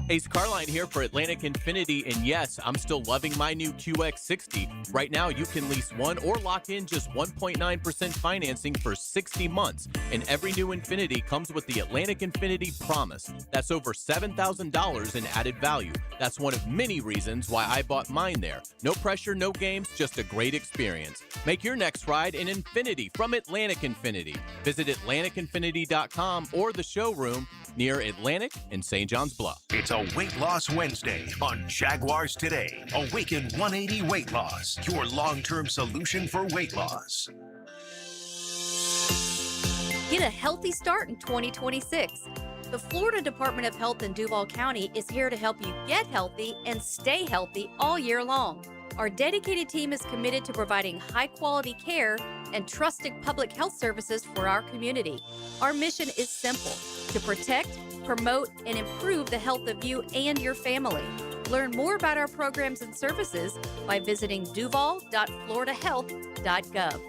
Ace Carline here for Atlantic Infinity, and yes, I'm still loving my new QX60. Right now, you can lease one or lock in just 1.9% financing for 60 months, and every new Infinity comes with the Atlantic Infinity Promise. That's over $7,000 in added value. That's one of many reasons why I bought mine there. No pressure, no games, just a great experience. Make your next ride an Infinity from Atlantic Infinity. Visit AtlanticInfinity.com or the showroom near Atlantic and St. John's Bluff. It's a Weight Loss Wednesday on Jaguars Today. Awaken 180 Weight Loss, your long-term solution for weight loss. Get a healthy start in 2026. The Florida Department of Health in Duval County is here to help you get healthy and stay healthy all year long. Our dedicated team is committed to providing high-quality care and trusted public health services for our community. Our mission is simple: to protect, promote, and improve the health of you and your family. Learn more about our programs and services by visiting duval.floridahealth.gov.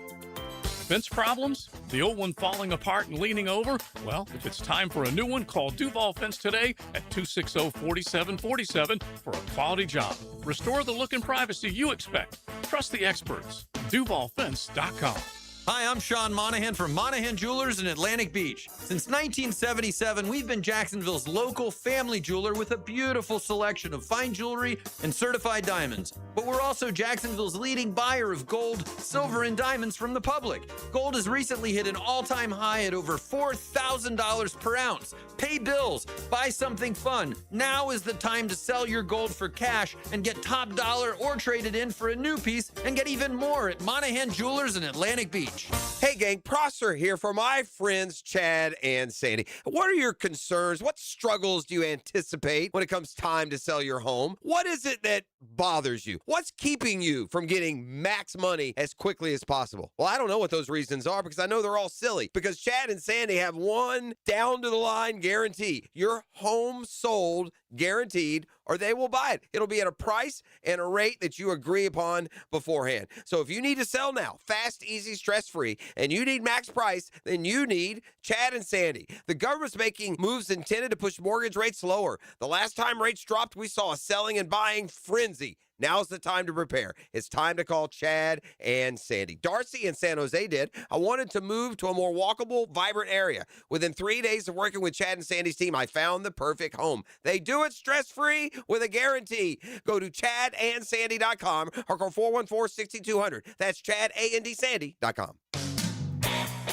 Fence problems? The old one falling apart and leaning over? Well, if it's time for a new one, call Duval Fence today at 260-4747 for a quality job. Restore the look and privacy you expect. Trust the experts. DuvalFence.com. Hi, I'm Sean Monahan from Monahan Jewelers in Atlantic Beach. Since 1977, we've been Jacksonville's local family jeweler with a beautiful selection of fine jewelry and certified diamonds. But we're also Jacksonville's leading buyer of gold, silver, and diamonds from the public. Gold has recently hit an all-time high at over $4,000 per ounce. Pay bills, buy something fun. Now is the time to sell your gold for cash and get top dollar or trade it in for a new piece and get even more at Monahan Jewelers in Atlantic Beach. Hey gang, Prosser here for my friends Chad and Sandy. What are your concerns? What struggles do you anticipate when it comes time to sell your home? What is it that bothers you? What's keeping you from getting max money as quickly as possible? Well, I don't know what those reasons are because I know they're all silly. Because Chad and Sandy have one down to the line guarantee. Your home sold guaranteed, or they will buy it. It'll be at a price and a rate that you agree upon beforehand. So if you need to sell now, fast, easy, stress-free, and you need max price, then you need Chad and Sandy. The government's making moves intended to push mortgage rates lower. The last time rates dropped, we saw a selling and buying frenzy. Now's the time to prepare. It's time to call Chad and Sandy. Darcy in San Jose did. I wanted to move to a more walkable, vibrant area. Within 3 days of working with Chad and Sandy's team, I found the perfect home. They do it stress-free with a guarantee. Go to chadandsandy.com or call 414-6200. That's chadandsandy.com.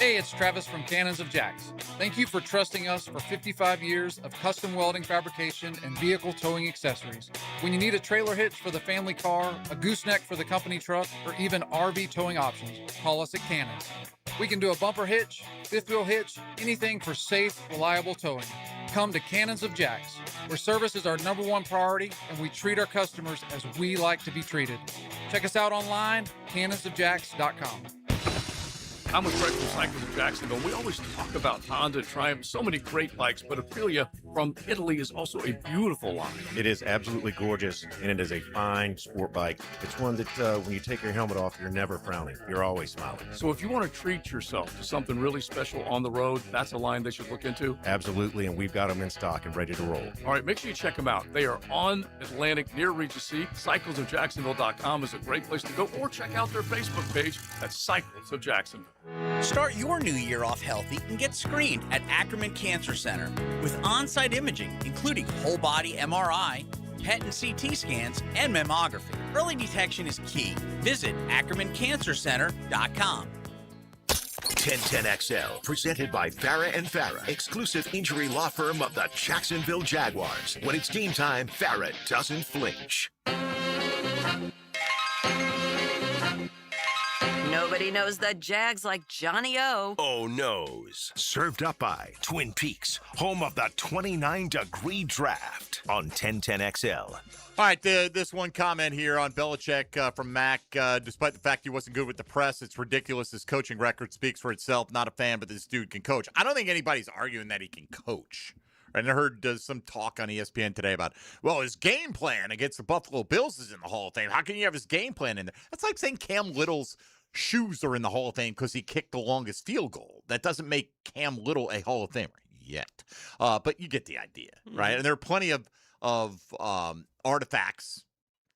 Hey, it's Travis from Cannons of Jacks. Thank you for trusting us for 55 years of custom welding fabrication and vehicle towing accessories. When you need a trailer hitch for the family car, a gooseneck for the company truck, or even RV towing options, call us at Cannons. We can do a bumper hitch, fifth wheel hitch, anything for safe, reliable towing. Come to Cannons of Jacks, where service is our #1 priority and we treat our customers as we like to be treated. Check us out online, cannonsofjacks.com. I'm with Greg from Cycles of Jacksonville. We always talk about Honda, Triumph, so many great bikes, but Aprilia from Italy is also a beautiful line. It is absolutely gorgeous, and it is a fine sport bike. It's one that when you take your helmet off, you're never frowning. You're always smiling. So if you want to treat yourself to something really special on the road, that's a line they should look into? Absolutely, and we've got them in stock and ready to roll. All right, make sure you check them out. They are on Atlantic near Regency. CyclesofJacksonville.com is a great place to go, or check out their Facebook page at Cycles of Jacksonville. Start your new year off healthy and get screened at Ackerman Cancer Center with on-site imaging, including whole body MRI, PET and CT scans, and mammography. Early detection is key. Visit AckermanCancerCenter.com. 1010XL, presented by Farah and Farah, exclusive injury law firm of the Jacksonville Jaguars. When it's team time, Farah doesn't flinch. Nobody knows the Jags like Johnny O. Oh no's. Served up by Twin Peaks, home of the 29-degree draft on 1010XL. All right, this one comment here on Belichick from Mac. Despite the fact he wasn't good with the press, it's ridiculous. His coaching record speaks for itself. Not a fan, but this dude can coach. I don't think anybody's arguing that he can coach. And I heard some talk on ESPN today about, well, his game plan against the Buffalo Bills is in the Hall of Fame. How can you have his game plan in there? That's like saying Cam Little's shoes are in the Hall of Fame because he kicked the longest field goal. That doesn't make Cam Little a Hall of Famer yet. But you get the idea, right? And there are plenty of artifacts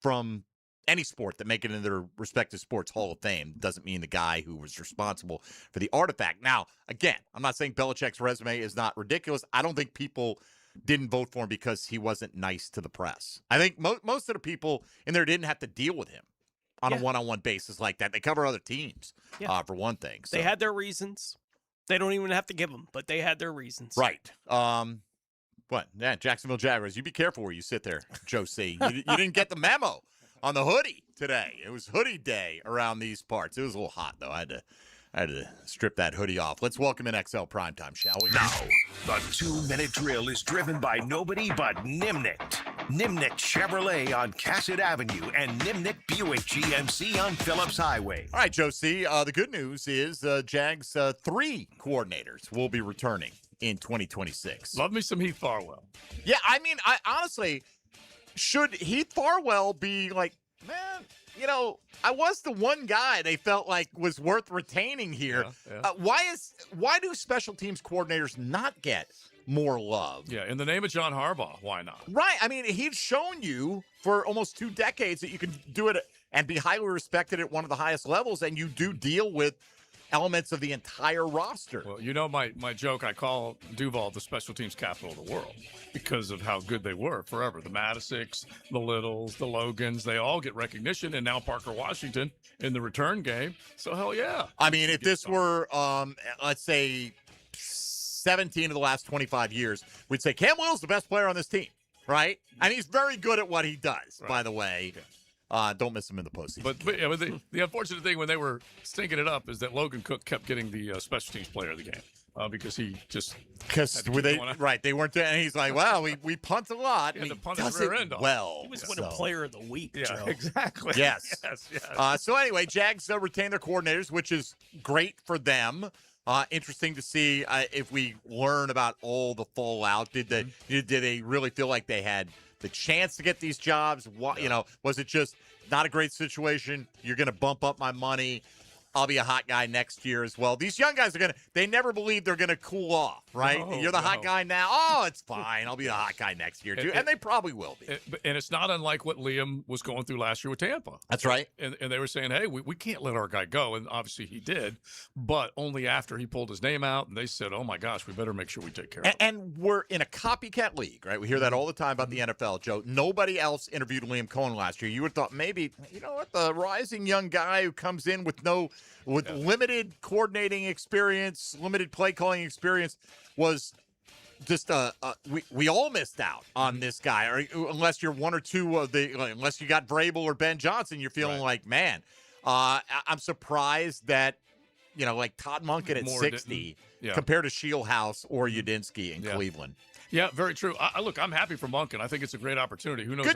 from any sport that make it into their respective sports Hall of Fame. Doesn't mean the guy who was responsible for the artifact. Now, again, I'm not saying Belichick's resume is not ridiculous. I don't think people didn't vote for him because he wasn't nice to the press. I think most of the people in there didn't have to deal with him on a one-on-one basis like that. They cover other teams, for one thing. So. They had their reasons. They don't even have to give them, but they had their reasons. Right. What? Yeah, Jacksonville Jaguars. You be careful where you sit there, Joe C. You didn't get the memo on the hoodie today. It was hoodie day around these parts. It was a little hot, though. I had to strip that hoodie off. Let's welcome in XL Primetime, shall we? Now, the 2-minute drill is driven by nobody but Nimnicht. Nimnicht Chevrolet on Cassett Avenue and Nimnicht Buick GMC on Phillips Highway. All right, Joe C. The good news is Jags' 3 coordinators will be returning in 2026. Love me some Heath Farwell. Yeah, I mean, I honestly, should Heath Farwell be like, man, you know, I was the one guy they felt like was worth retaining here. Why do special teams coordinators not get more love? Yeah, in the name of John Harbaugh, why not? Right. I mean, he's shown you for almost 2 decades that you can do it and be highly respected at one of the highest levels, and you do deal with elements of the entire roster. Well, you know my joke, I call Duval the special teams capital of the world because of how good they were forever. The Mattisiks, the Littles, the Logans, they all get recognition, and now Parker Washington in the return game. So, hell yeah. I mean, if this were, let's say, 17 of the last 25 years, we'd say Cam Little's the best player on this team, right? And he's very good at what he does, by the way. Don't miss him in the postseason. But the unfortunate thing when they were stinking it up is that Logan Cook kept getting the special teams player of the game because he just they weren't there, and he's like, well, we punt a lot. He had to punt does his rear it end off. well. He was winning player of the week, Joe. Exactly. Yes. yes. So anyway, Jags retain their coordinators, which is great for them. Interesting to see if we learn about all the fallout. Did they really feel like they had the chance to get these jobs? What, was it just not a great situation? You're going to bump up my money. I'll be a hot guy next year as well. These young guys they never believe they're going to cool off, right? You're the hot guy now. Oh, it's fine. I'll be the hot guy next year, too. And they probably will be. And it's not unlike what Liam was going through last year with Tampa. That's right. And they were saying, hey, we can't let our guy go. And obviously he did, but only after he pulled his name out. And they said, oh, my gosh, we better make sure we take care of him. And we're in a copycat league, right? We hear that all the time about the NFL, Joe. Nobody else interviewed Liam Cohen last year. You would have thought maybe, you know what, the rising young guy who comes in with no with limited coordinating experience, limited play calling experience, was just we all missed out on this guy, or unless you're one or two of unless you got Vrabel or Ben Johnson, you're feeling like, man, I'm surprised that like Todd Monken at 60 compared to Shieldhouse or Udinsky in Cleveland. Yeah, very true. Look, I'm happy for Monken. I think it's a great opportunity. Who knows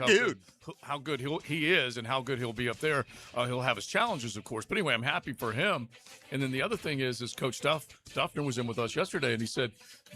how good he is and how good he'll be up there. He'll have his challenges, of course. But anyway, I'm happy for him. And then the other thing is Coach Duffner was in with us yesterday, and he said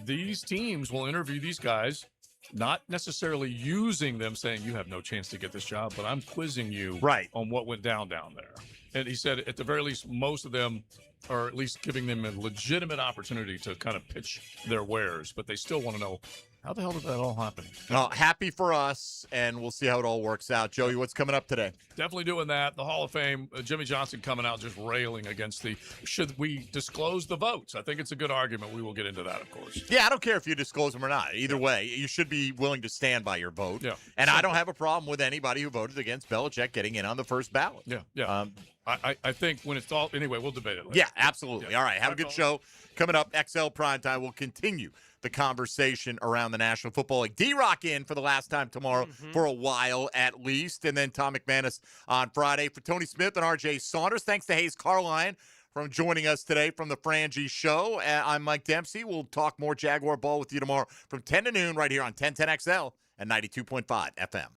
these teams will interview these guys, not necessarily using them, saying you have no chance to get this job, but I'm quizzing you on what went down there. And he said at the very least, most of them are at least giving them a legitimate opportunity to kind of pitch their wares, but they still want to know, how the hell did that all happen? Happy for us, and we'll see how it all works out. Joey, what's coming up today? Definitely doing that. The Hall of Fame, Jimmy Johnson coming out just railing against should we disclose the votes? I think it's a good argument. We will get into that, of course. Yeah, I don't care if you disclose them or not. Either way, you should be willing to stand by your vote. Yeah. And I don't have a problem with anybody who voted against Belichick getting in on the first ballot. Yeah. I think when it's all, anyway, we'll debate it later. Yeah, absolutely. All right, have a good show. Coming up, XL Primetime will continue the conversation around the National Football League. D-Rock in for the last time tomorrow for a while at least, and then Tom McManus on Friday. For Tony Smith and RJ Saunders, thanks to Hayes Carline from joining us today from the Frangie Show. I'm Mike Dempsey. We'll talk more Jaguar ball with you tomorrow from 10 to noon right here on 1010XL and 92.5 FM.